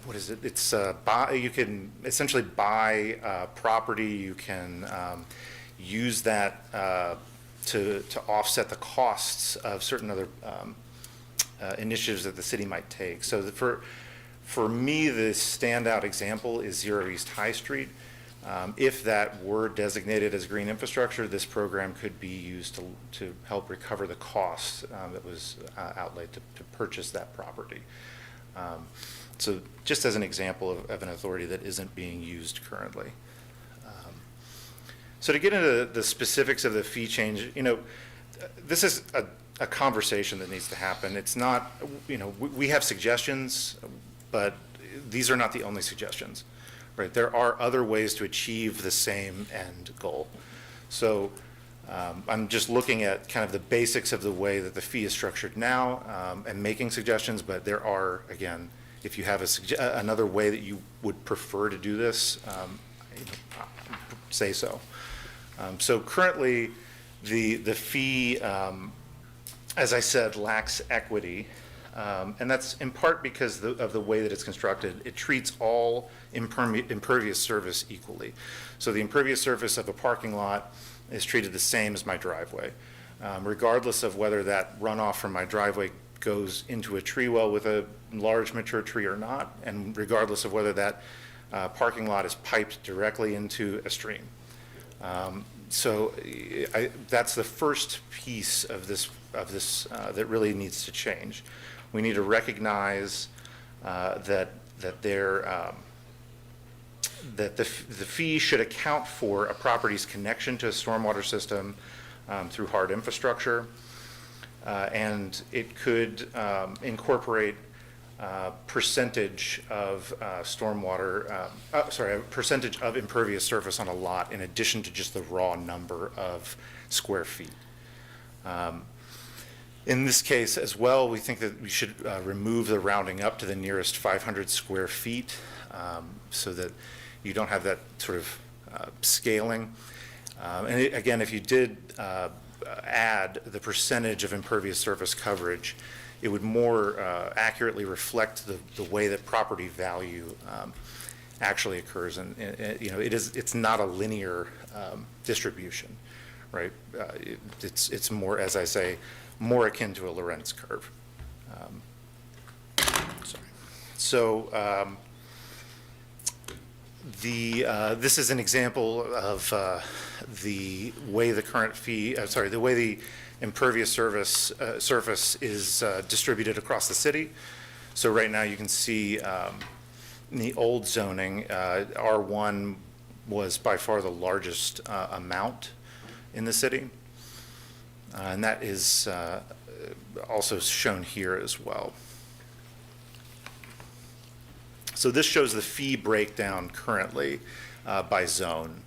what is it? It's you can essentially buy property. You can use that to offset the costs of certain other initiatives that the city might take. So for me, the standout example is Zero East High Street. If that were designated as green infrastructure, this program could be used to help recover the costs that was outlaid to purchase that property. So just as an example of an authority that isn't being used currently. So to get into the specifics of the fee change, this is a conversation that needs to happen. It's not, we have suggestions, but these are not the only suggestions, right? There are other ways to achieve the same end goal. So I'm just looking at kind of the basics of the way that the fee is structured now and making suggestions, but there are, again, if you have another way that you would prefer to do this, say so. So currently, the fee, as I said, lacks equity. And that's in part because of the way that it's constructed. It treats all impervious surface equally. So the impervious surface of a parking lot is treated the same as my driveway, regardless of whether that runoff from my driveway goes into a tree well with a large mature tree or not, and regardless of whether that parking lot is piped directly into a stream. So that's the first piece of this that really needs to change. We need to recognize that the fee should account for a property's connection to a stormwater system through hard infrastructure, and it could incorporate percentage of a percentage of impervious surface on a lot in addition to just the raw number of square feet. In this case as well, we think that we should remove the rounding up to the nearest 500 square feet so that you don't have that sort of scaling. Again, if you did add the percentage of impervious surface coverage, it would more accurately reflect the way that property value actually occurs. And it's not a linear distribution, right? It's more, as I say, more akin to a Lorentz curve. So this is an example of the way the current fee, the way the impervious surface is distributed across the city. So right now you can see in the old zoning, R1 was by far the largest amount in the city. And that is also shown here as well. So this shows the fee breakdown currently by zone.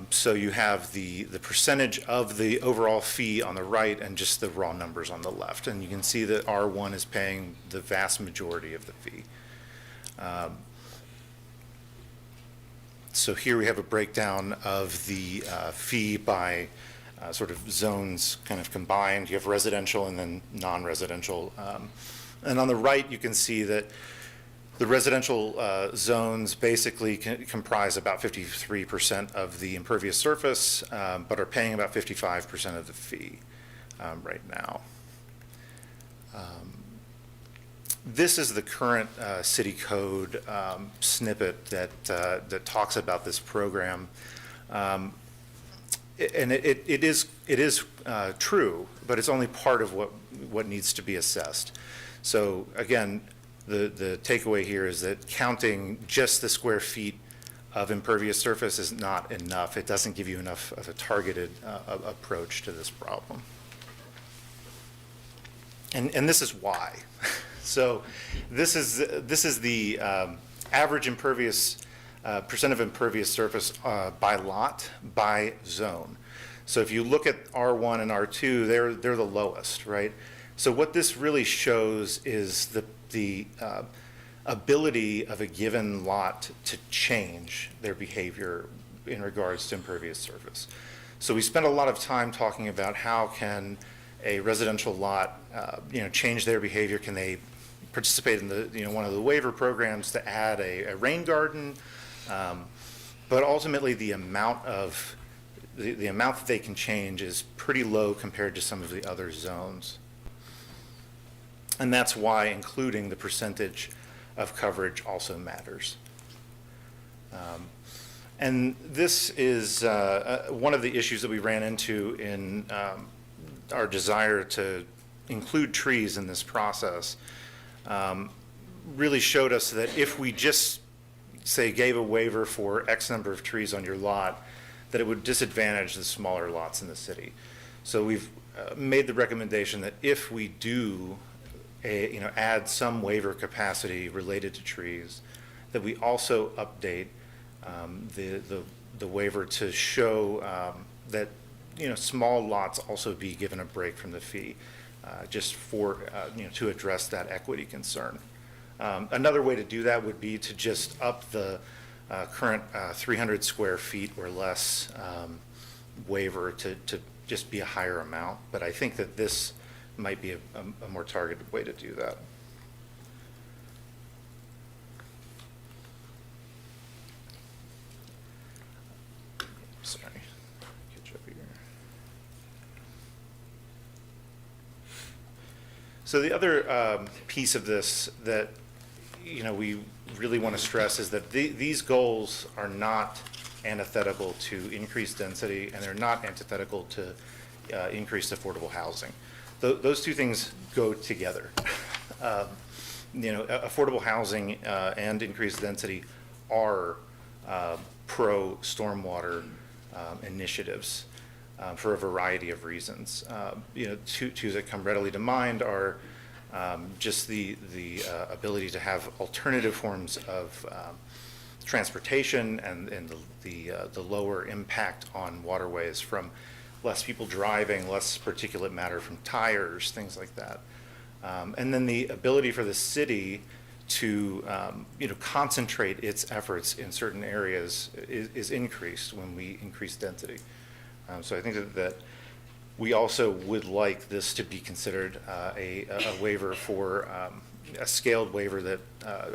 So you have the percentage of the overall fee on the right and just the raw numbers on the left. And you can see that R1 is paying the vast majority of the fee. So here we have a breakdown of the fee by sort of zones kind of combined. You have residential and then non-residential. And on the right, you can see that the residential zones basically comprise about 53% of the impervious surface, but are paying about 55% of the fee right now. This is the current city code snippet that talks about this program. And it is true, but it's only part of what needs to be assessed. So again, the takeaway here is that counting just the square feet of impervious surface is not enough. It doesn't give you enough of a targeted approach to this problem. And this is why. So this is the average impervious percent of impervious surface by lot, by zone. So if you look at R1 and R2, they're the lowest, right? So what this really shows is the ability of a given lot to change their behavior in regards to impervious surface. So we spent a lot of time talking about how can a residential lot, change their behavior. Can they participate in one of the waiver programs to add a rain garden? But ultimately, the amount that they can change is pretty low compared to some of the other zones. And that's why including the percentage of coverage also matters. And this is one of the issues that we ran into in our desire to include trees in this process. Really showed us that if we just, say, gave a waiver for X number of trees on your lot, that it would disadvantage the smaller lots in the city. So we've made the recommendation that if we do add some waiver capacity related to trees, that we also update the waiver to show that small lots also be given a break from the fee, just for to address that equity concern. Another way to do that would be to just up the current 300 square feet or less waiver to just be a higher amount. But I think that this might be a more targeted way to do that. Sorry, catch up here. So the other piece of this that we really want to stress is that these goals are not antithetical to increased density, and they're not antithetical to increased affordable housing. Those two things go together. Affordable housing and increased density are pro stormwater initiatives for a variety of reasons. Two that come readily to mind are just the ability to have alternative forms of transportation and the lower impact on waterways from less people driving, less particulate matter from tires, things like that. And then the ability for the city to concentrate its efforts in certain areas is increased when we increase density. So I think that we also would like this to be considered a waiver for a scaled waiver that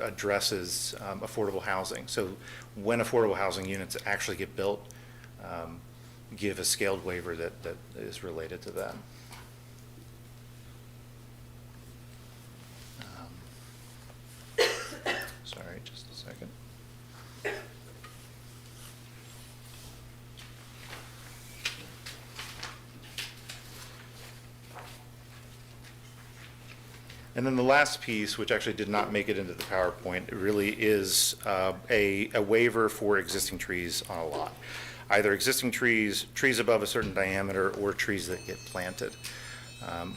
addresses affordable housing. So when affordable housing units actually get built, give a scaled waiver that is related to that. Sorry, just a second. And then the last piece, which actually did not make it into the PowerPoint, really is a waiver for existing trees on a lot. Either existing trees, trees above a certain diameter, or trees that get planted.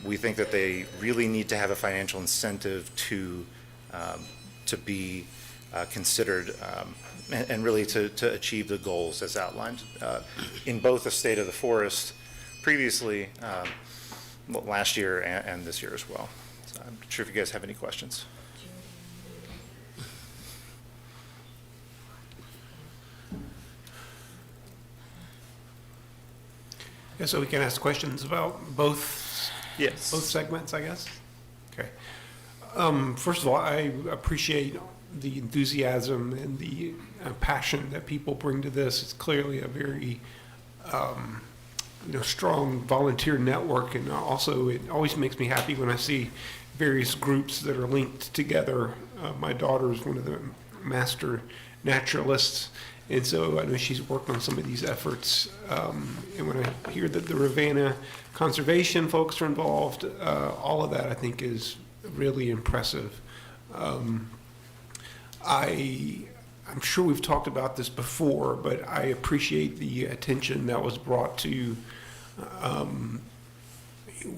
We think that they really need to have a financial incentive to be considered and really to achieve the goals as outlined in both the state of the forest previously, last year and this year as well. So I'm not sure if you guys have any questions. Yeah, so we can ask questions about both Yes. segments, I guess? Okay. First of all, I appreciate the enthusiasm and the passion that people bring to this. It's clearly a very strong volunteer network, and also it always makes me happy when I see various groups that are linked together. My daughter is one of the master naturalists, and so I know she's worked on some of these efforts. And when I hear that the Ravenna conservation folks are involved, all of that I think is really impressive. I'm sure we've talked about this before, but I appreciate the attention that was brought to.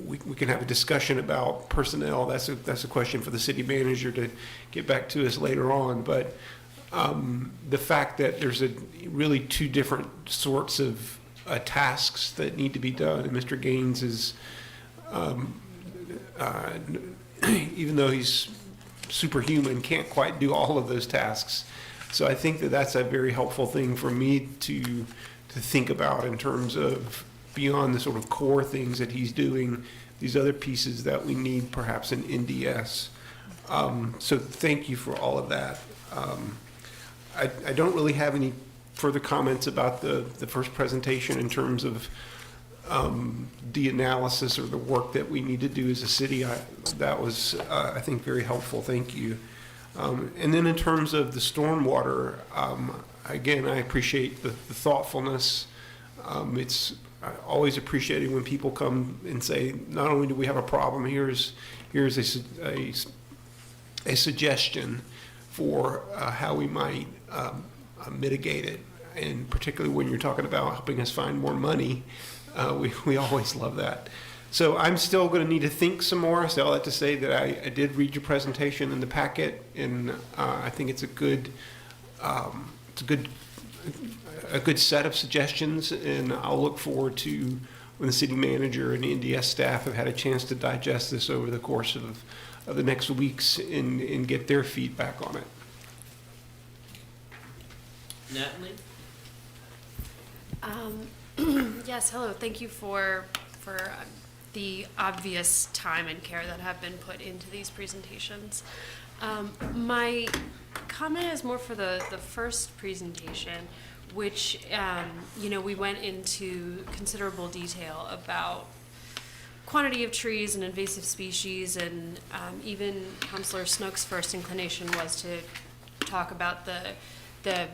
We can have a discussion about personnel. That's a question for the city manager to get back to us later on. But the fact that there's really two different sorts of tasks that need to be done, and Mr. Gaines is, even though he's superhuman, can't quite do all of those tasks. So I think that that's a very helpful thing for me to think about in terms of beyond the sort of core things that he's doing, these other pieces that we need perhaps in NDS. So thank you for all of that. I don't really have any further comments about the first presentation in terms of the analysis or the work that we need to do as a city. That was, I think, very helpful. Thank you. And then in terms of the stormwater, again, I appreciate the thoughtfulness. It's always appreciated when people come and say, not only do we have a problem, here's a suggestion for how we might mitigate it. And particularly when you're talking about helping us find more money, we always love that. So I'm still going to need to think some more. So I'll have to say that I did read your presentation in the packet, and I think it's a good set of suggestions. And I'll look forward to when the city manager and the NDS staff have had a chance to digest this over the course of the next weeks and get their feedback on it. Natalie? Yes, hello. Thank you for the obvious time and care that have been put into these presentations. My comment is more for the first presentation, which, we went into considerable detail about quantity of trees and invasive species, and even Councilor Snook's first inclination was to talk about the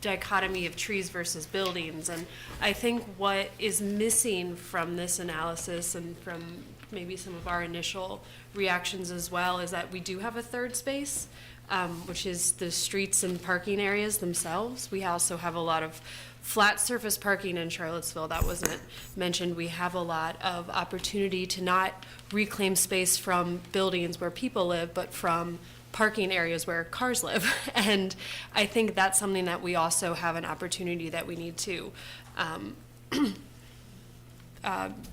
dichotomy of trees versus buildings. And I think what is missing from this analysis and from maybe some of our initial reactions as well is that we do have a third space, which is the streets and parking areas themselves. We also have a lot of flat surface parking in Charlottesville that wasn't mentioned. We have a lot of opportunity to not reclaim space from buildings where people live, but from parking areas where cars live. And I think that's something that we also have an opportunity that we need to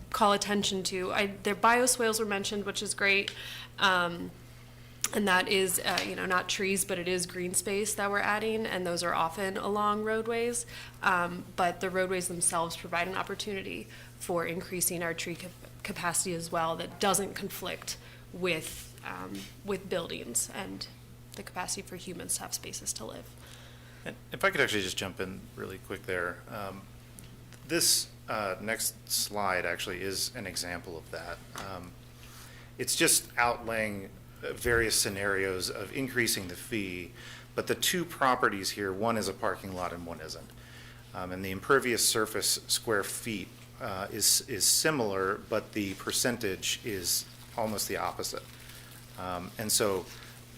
call attention to. Their bioswales were mentioned, which is great. And that is, not trees, but it is green space that we're adding, and those are often along roadways. But the roadways themselves provide an opportunity for increasing our tree capacity as well that doesn't conflict with buildings and the capacity for humans to have spaces to live. And if I could actually just jump in really quick there. This next slide actually is an example of that. It's just outlaying various scenarios of increasing the fee, but the two properties here, one is a parking lot and one isn't. And the impervious surface square feet is similar, but the percentage is almost the opposite. And so,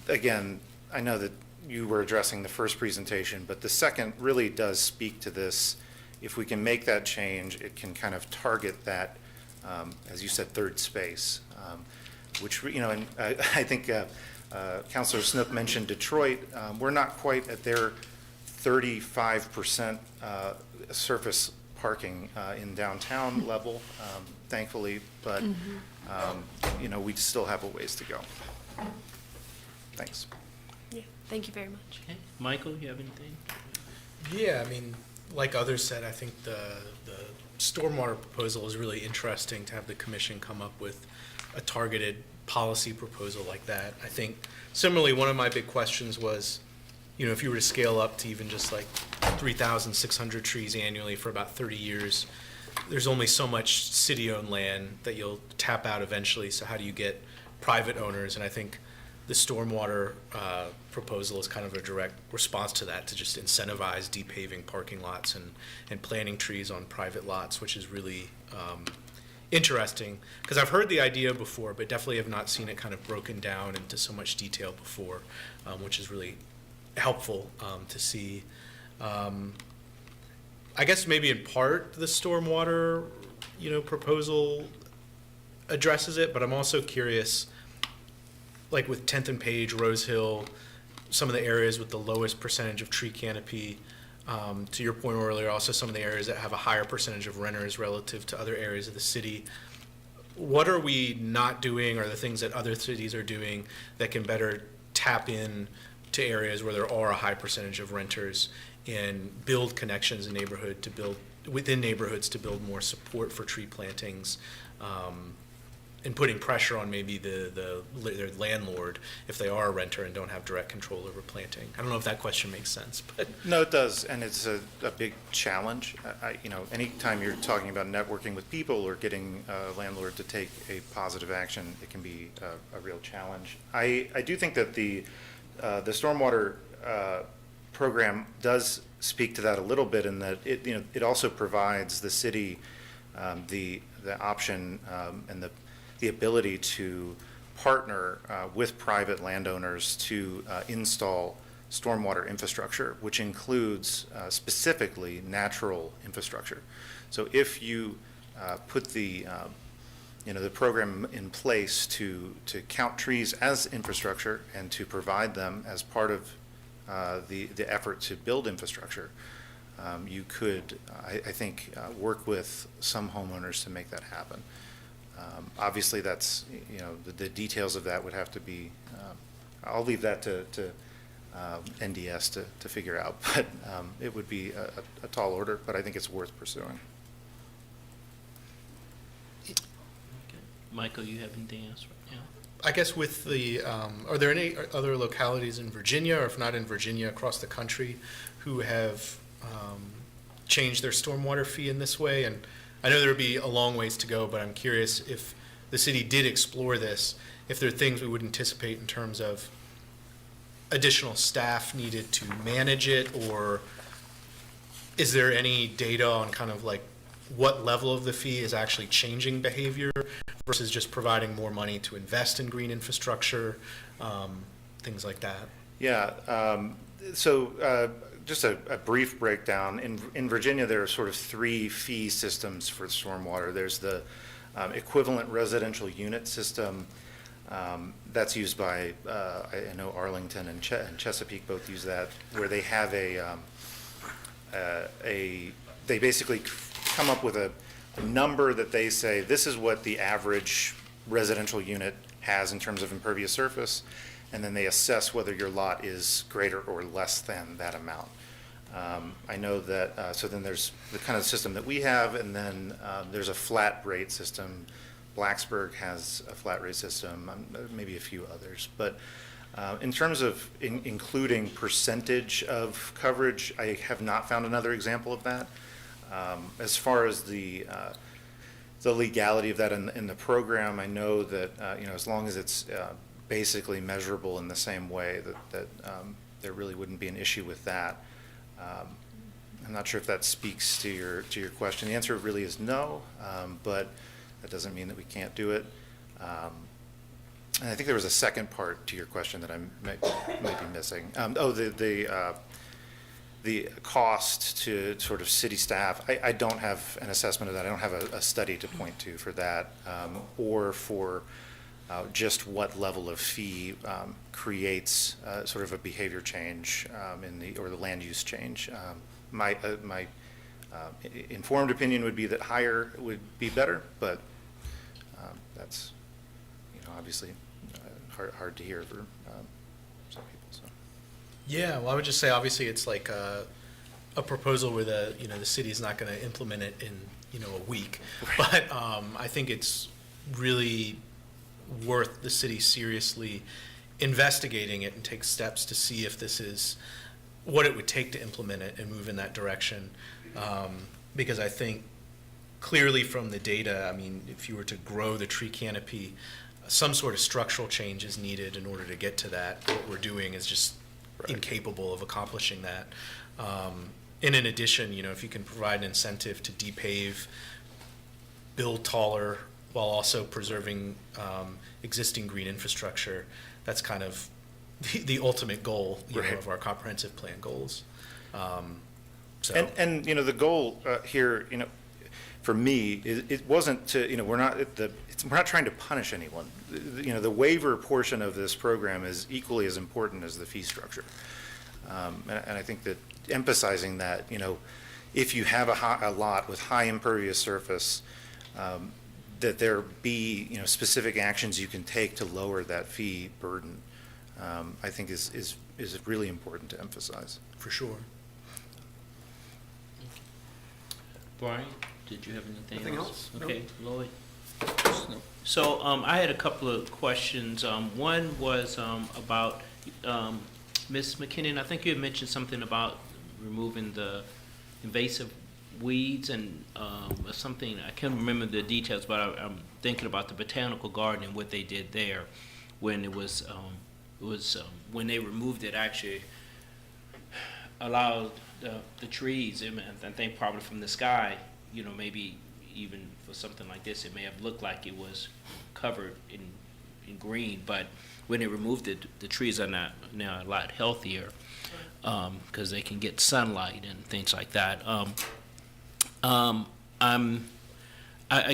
again, I know that you were addressing the first presentation, but the second really does speak to this. If we can make that change, it can kind of target that, as you said, third space, which, and I think Councilor Snook mentioned Detroit. We're not quite at their 35% surface parking in downtown level, thankfully, but we still have a ways to go. Thanks. Yeah, thank you very much. Okay. Michael, you have anything? Yeah, I mean, like others said, I think the stormwater proposal is really interesting to have the commission come up with a targeted policy proposal like that. I think similarly, one of my big questions was, if you were to scale up to even just like 3,600 trees annually for about 30 years, there's only so much city-owned land that you'll tap out eventually. So how do you get private owners? And I think the stormwater proposal is kind of a direct response to that, to just incentivize depaving parking lots and planting trees on private lots, which is really interesting, because I've heard the idea before, but definitely have not seen it kind of broken down into so much detail before, which is really helpful to see. I guess maybe in part the stormwater, proposal addresses it, but I'm also curious, like with 10th and Page, Rose Hill, some of the areas with the lowest percentage of tree canopy, to your point earlier, also some of the areas that have a higher percentage of renters relative to other areas of the city. What are we not doing, or the things that other cities are doing that can better tap in to areas where there are a high percentage of renters and build connections in within neighborhoods to build more support for tree plantings, and putting pressure on maybe their landlord if they are a renter and don't have direct control over planting. I don't know if that question makes sense, but. No, it does, and it's a big challenge. Anytime you're talking about networking with people or getting a landlord to take a positive action, it can be a real challenge. I do think that the stormwater program does speak to that a little bit in that it also provides the city the option and the ability to partner with private landowners to install stormwater infrastructure, which includes specifically natural infrastructure. So if you put the program in place to count trees as infrastructure and to provide them as part of the effort to build infrastructure, you could, I think, work with some homeowners to make that happen. Obviously, that's, the details of that would have to be, I'll leave that to NDS to figure out, but it would be a tall order, but I think it's worth pursuing. Michael, you have anything else right now? I guess with are there any other localities in Virginia, or if not in Virginia, across the country, who have changed their stormwater fee in this way? And I know there would be a long ways to go, but I'm curious if the city did explore this, if there are things we would anticipate in terms of additional staff needed to manage it, or is there any data on kind of like what level of the fee is actually changing behavior versus just providing more money to invest in green infrastructure, things like that? Yeah, just a brief breakdown. In Virginia, there are sort of three fee systems for stormwater. There's the equivalent residential unit system that's used by, I know Arlington and Chesapeake both use that, where they have they basically come up with a number that they say, this is what the average residential unit has in terms of impervious surface, and then they assess whether your lot is greater or less than that amount. I know that, so then there's the kind of system that we have, and then there's a flat rate system. Blacksburg has a flat rate system, maybe a few others. But in terms of including percentage of coverage, I have not found another example of that. As far as the legality of that in the program, I know that as long as it's basically measurable in the same way, that there really wouldn't be an issue with that. I'm not sure if that speaks to your question. The answer really is no, but that doesn't mean that we can't do it. And I think there was a second part to your question that I might be missing. The cost to sort of city staff, I don't have an assessment of that. I don't have a study to point to for that, or for just what level of fee creates sort of a behavior change or the land use change. My informed opinion would be that higher would be better, but that's obviously hard to hear for some people. So. Yeah, well, I would just say obviously it's like a proposal where the city is not going to implement it in a week, right. But I think it's really worth the city seriously investigating it and take steps to see if this is what it would take to implement it and move in that direction. Because I think clearly from the data, I mean, if you were to grow the tree canopy, some sort of structural change is needed in order to get to that. What we're doing is just incapable of accomplishing that. And in addition, if you can provide an incentive to depave, build taller, while also preserving existing green infrastructure, that's kind of the ultimate goal of our comprehensive plan goals. And the goal here, for me, it wasn't to, we're not trying to punish anyone. The waiver portion of this program is equally as important as the fee structure. And I think that emphasizing that, if you have a lot with high impervious surface, that there be, specific actions you can take to lower that fee burden. I think is really important to emphasize. For sure. Brian, did you have anything Nothing else? else? No. Okay, Lloyd? So I had a couple of questions. One was about, Ms. McKinnon, I think you had mentioned something about removing the invasive weeds and something, I can't remember the details, but I'm thinking about the botanical garden and what they did there when it was when they removed it, actually allowed the trees, I think probably from the sky, you know, maybe even for something like this, it may have looked like it was covered in green, but when they removed it, the trees are now a lot healthier because they can get sunlight and things like that. I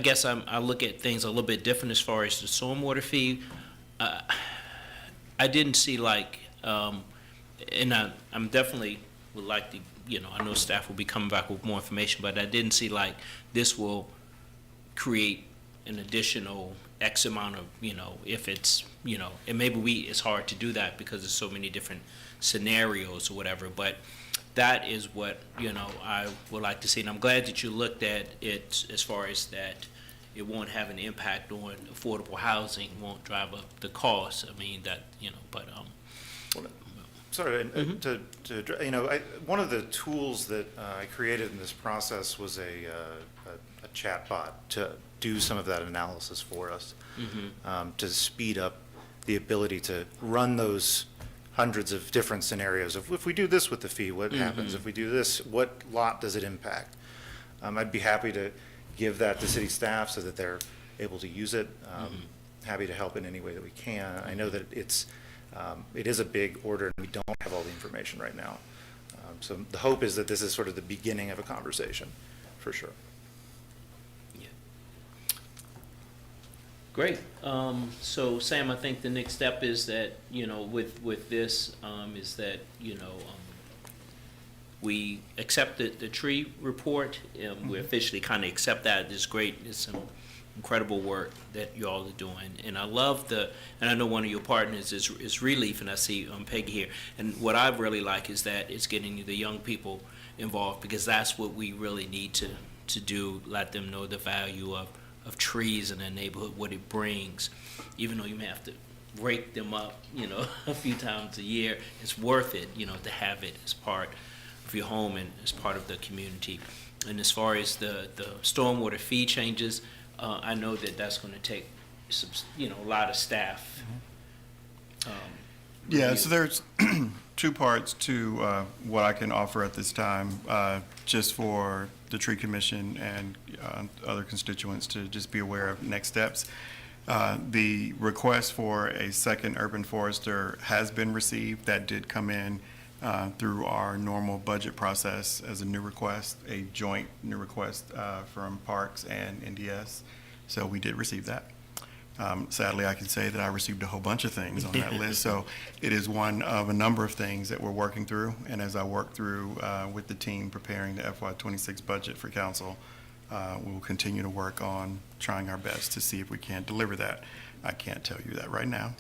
guess I look at things a little bit different as far as the stormwater fee. I didn't see like, and I'm definitely would like to, you know, I know staff will be coming back with more information, but I didn't see like this will create an additional X amount of, you know, if it's, you know, and maybe it's hard to do that because there's so many different scenarios or whatever, but that is what, you know, I would like to see. And I'm glad that you looked at it as far as that it won't have an impact on affordable housing, won't drive up the cost. I mean, that, you know, but, Sorry, you know, one of the tools that I created in this process was a chat bot to do some of that analysis for us, to speed up the ability to run those hundreds of different scenarios of if we do this with the fee, what happens? If we do this, what lot does it impact? I'd be happy to give that to city staff so that they're able to use it. Happy to help in any way that we can. I know that it is a big order and we don't have all the information right now. So the hope is that this is sort of the beginning of a conversation, for sure. great. So Sam, I think the next step is that, you know, with this, is that, you know, we accepted the tree report. We officially kind of accept that. It's great. It's some incredible work that you all are doing. And I love and I know one of your partners is Relief, and I see Peggy here. And what I really like is that it's getting the young people involved, because that's what we really need to do, let them know the value of trees in their neighborhood, what it brings. Even though you may have to rake them up, you know, a few times a year, it's worth it, you know, to have it as part of your home and as part of the community. And as far as the stormwater fee changes, I know that that's going to take some, you know, a lot of staff. Yeah, review. so there's two parts to what I can offer at this time, just for the tree commission and other constituents to just be aware of next steps. The request for a second urban forester has been received. That did come in through our normal budget process as a new request, a joint new request from Parks and NDS. So we did receive that. Sadly, I can say that I received a whole bunch of things on that list. So it is one of a number of things that we're working through. And as I work through with the team preparing the FY26 budget for council, we will continue to work on trying our best to see if we can deliver that. I can't tell you that right now.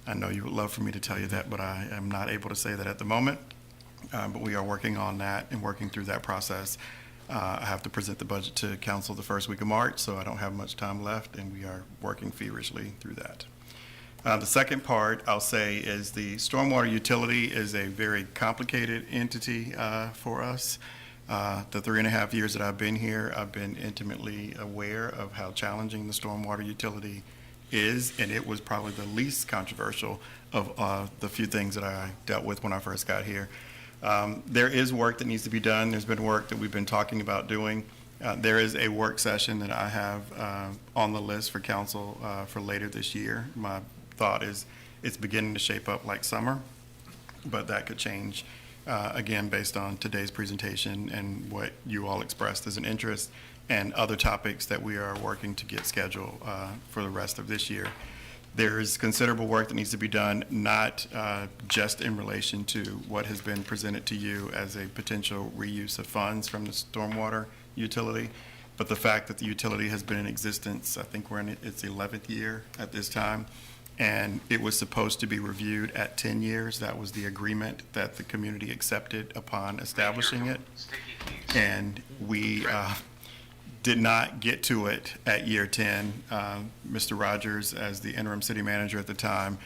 I know you would love for me to tell you that, but I am not able to say that at the moment. But we are working on that and working through that process. I have to present the budget to council the first week of March, so I don't have much time left, and we are working feverishly through that. The second part, I'll say, is the stormwater utility is a very complicated entity for us. The 3.5 years that I've been here, I've been intimately aware of how challenging the stormwater utility is, and it was probably the least controversial of the few things that I dealt with when I first got here. There is work that needs to be done. There's been work that we've been talking about doing. There is a work session that I have on the list for council for later this year. My thought is it's beginning to shape up like summer, but that could change again based on today's presentation and what you all expressed as an interest and other topics that we are working to get scheduled for the rest of this year. There is considerable work that needs to be done, not just in relation to what has been presented to you as a potential reuse of funds from the stormwater utility, but the fact that the utility has been in existence, I think we're in its 11th year at this time, and it was supposed to be reviewed at 10 years. That was the agreement that the community accepted upon establishing it. And we did not get to it at year 10. Mr. Rogers, as the interim city manager at the time,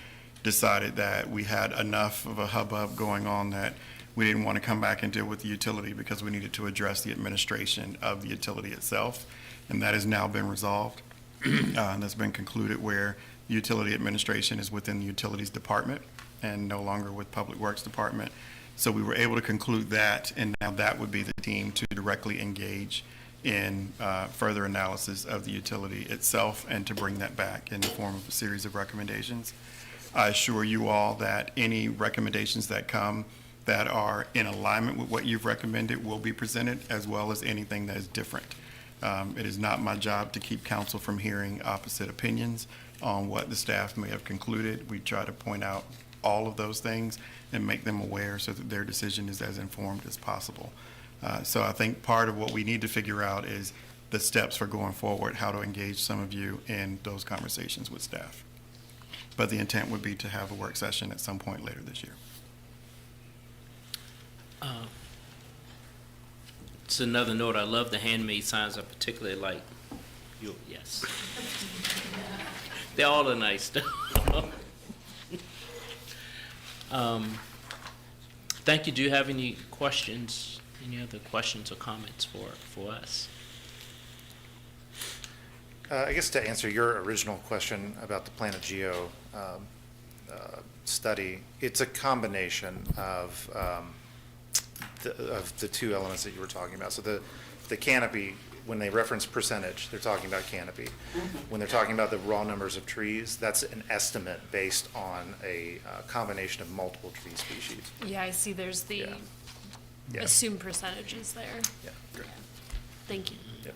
decided that we had enough of a hubbub going on that we didn't want to come back and deal with the utility because we needed to address the administration of the utility itself. And that has now been resolved. That's been concluded where utility administration is within the utilities department and no longer with Public Works Department. So we were able to conclude that, and now that would be the team to directly engage in further analysis of the utility itself and to bring that back in the form of a series of recommendations. I assure you all that any recommendations that come that are in alignment with what you've recommended will be presented, as well as anything that is different. It is not my job to keep council from hearing opposite opinions on what the staff may have concluded. We try to point out all of those things and make them aware so that their decision is as informed as possible. So I think part of what we need to figure out is the steps for going forward, how to engage some of you in those conversations with staff. But the intent would be to have a work session at some point later this year. It's another note. I love the handmade signs. I particularly like you. Yes, they all are nice. Thank you. Do you have any questions? Any other questions or comments for us? I guess to answer your original question about the Planet Geo study, it's a combination of the two elements that you were talking about. So the canopy, when they reference percentage, they're talking about canopy. When they're talking about the raw numbers of trees, that's an estimate based on a combination of multiple tree species. Yeah, I see there's the Yeah. assumed percentages there. Yeah. Great. Thank you. Yep.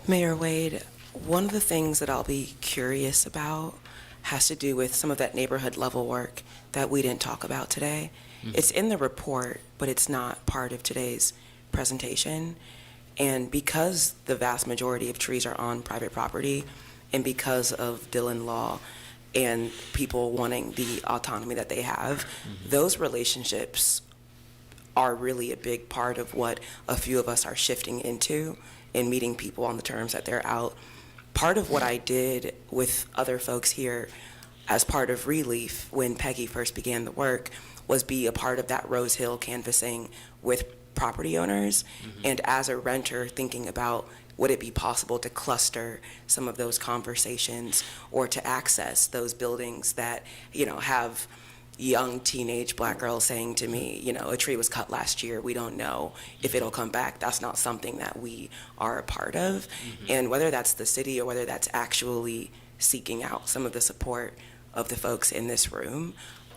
Mayor Wade, one of the things that I'll be curious about has to do with some of that neighborhood level work that we didn't talk about today. It's in the report, but it's not part of today's presentation. And because the vast majority of trees are on private property, and because of Dillon law and people wanting the autonomy that they have, those relationships are really a big part of what a few of us are shifting into and meeting people on the terms that they're out. Part of what I did with other folks here as part of Relief when Peggy first began the work was be a part of that Rose Hill canvassing with property owners, and as a renter thinking about would it be possible to cluster some of those conversations or to access those buildings that, you know, have young teenage black girls saying to me, you know, a tree was cut last year, we don't know if it'll come back. That's not something that we are a part of. And whether that's the city or whether that's actually seeking out some of the support of the folks in this room,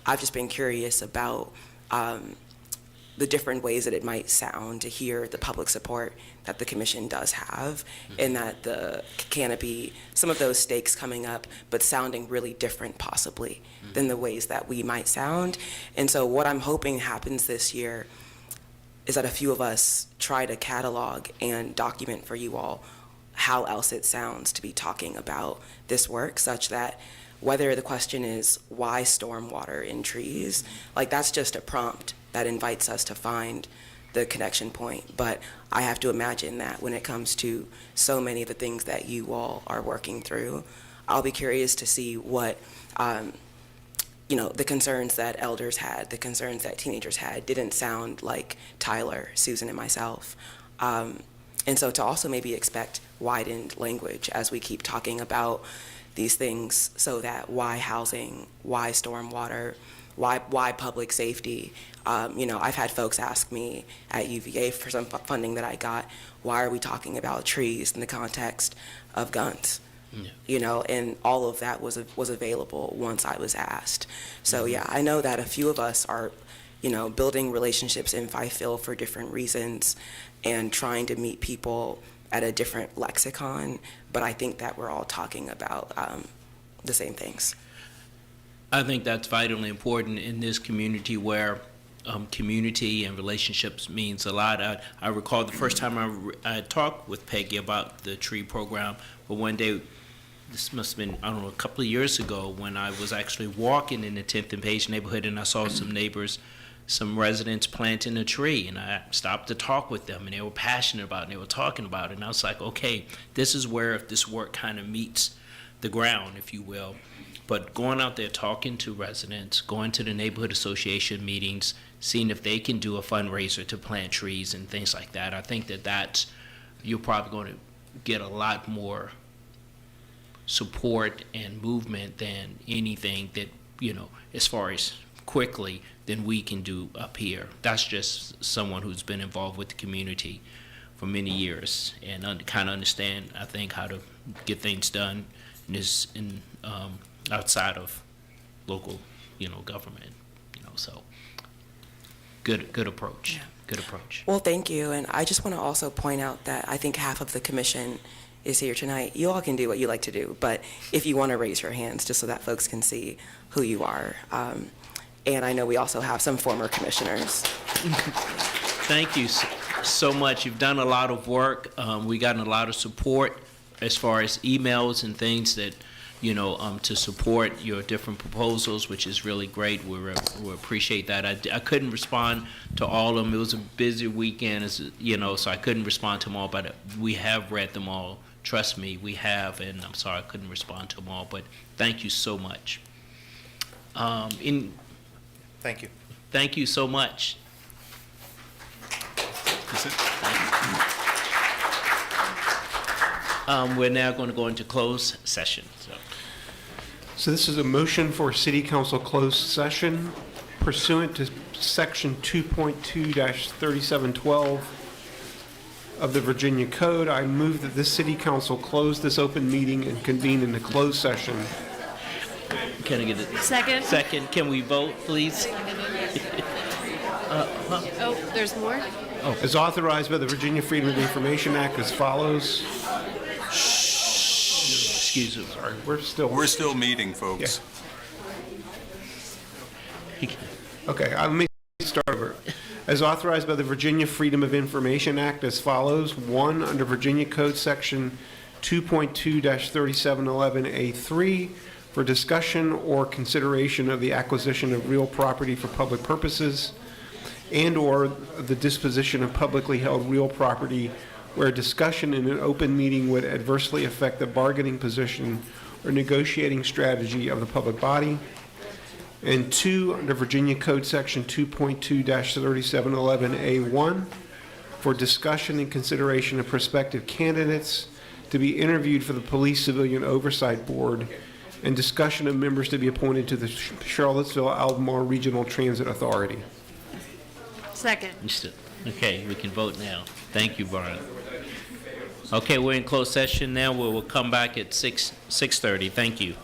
I've just been curious about the different ways that it might sound to hear the public support that the commission does have, and that the canopy, some of those stakes coming up, but sounding really different possibly than the ways that we might sound. And so what I'm hoping happens this year is that a few of us try to catalog and document for you all how else it sounds to be talking about this work, such that whether the question is why stormwater in trees, like that's just a prompt that invites us to find the connection point. But I have to imagine that when it comes to so many of the things that you all are working through, I'll be curious to see what, you know, the concerns that elders had, the concerns that teenagers had didn't sound like Tyler, Susan, and myself. And so to also maybe expect widened language as we keep talking about these things, so that why housing, why stormwater, why public safety. You know, I've had folks ask me at UVA for some funding that I got, why are we talking about trees in the context of guns? Yeah. You know, and all of that was available once I was asked. So yeah, I know that a few of us are, you know, building relationships in Fifeville for different reasons and trying to meet people at a different lexicon, but I think that we're all talking about the same things. I think that's vitally important in this community where community and relationships means a lot. I recall the first time I talked with Peggy about the tree program, but one day this must have been, I don't know, a couple of years ago, when I was actually walking in the 10th and Page neighborhood, and I saw some neighbors, some residents planting a tree, and I stopped to talk with them, and they were passionate about it, and they were talking about it, and I was like, okay, this is where this work kind of meets the ground, if you will. But going out there, talking to residents, going to the neighborhood association meetings, seeing if they can do a fundraiser to plant trees and things like that, I think you're probably going to get a lot more support and movement than anything that, as far as quickly, than we can do up here. That's just someone who's been involved with the community for many years and kind of understand, I think, how to get things done outside of local, government, so good approach. Yeah. Good approach. Well, thank you. And I just want to also point out that I think half of the commission is here tonight. You all can do what you like to do, but if you want to raise your hands, just so that folks can see who you are. And I know we also have some former commissioners. Thank you so much. You've done a lot of work. We've gotten a lot of support as far as emails and things that, to support your different proposals, which is really great. We appreciate that. I couldn't respond to all of them. It was a busy weekend, so I couldn't respond to them all, but we have read them all. Trust me, we have, and I'm sorry I couldn't respond to them all, but thank you so much. Thank you. Thank you so much. That's it. We're now going to go into closed session. So this is a motion for city council closed session pursuant to section 2.2-3712 of the Virginia Code. I move that this city council close this open meeting and convene in a closed session. Can I get it? Second. Second, can we vote, please? Oh, there's more? As authorized by the Virginia Freedom of Information Act as follows. Excuse me. Sorry, we're still meeting, folks. Okay, let me start over. As authorized by the Virginia Freedom of Information Act as follows. 1, under Virginia Code Section 2.2-3711A3, for discussion or consideration of the acquisition of real property for public purposes and/or the disposition of publicly held real property where discussion in an open meeting would adversely affect the bargaining position or negotiating strategy of the public body. And 2, under Virginia Code Section 2.2-3711A1, for discussion and consideration of prospective candidates to be interviewed for the Police Civilian Oversight Board and discussion of members to be appointed to the Charlottesville-Albemarle Regional Transit Authority. Second. Okay, we can vote now. Thank you, Brian. Okay, we're in closed session now. We'll come back at 6:30. Thank you.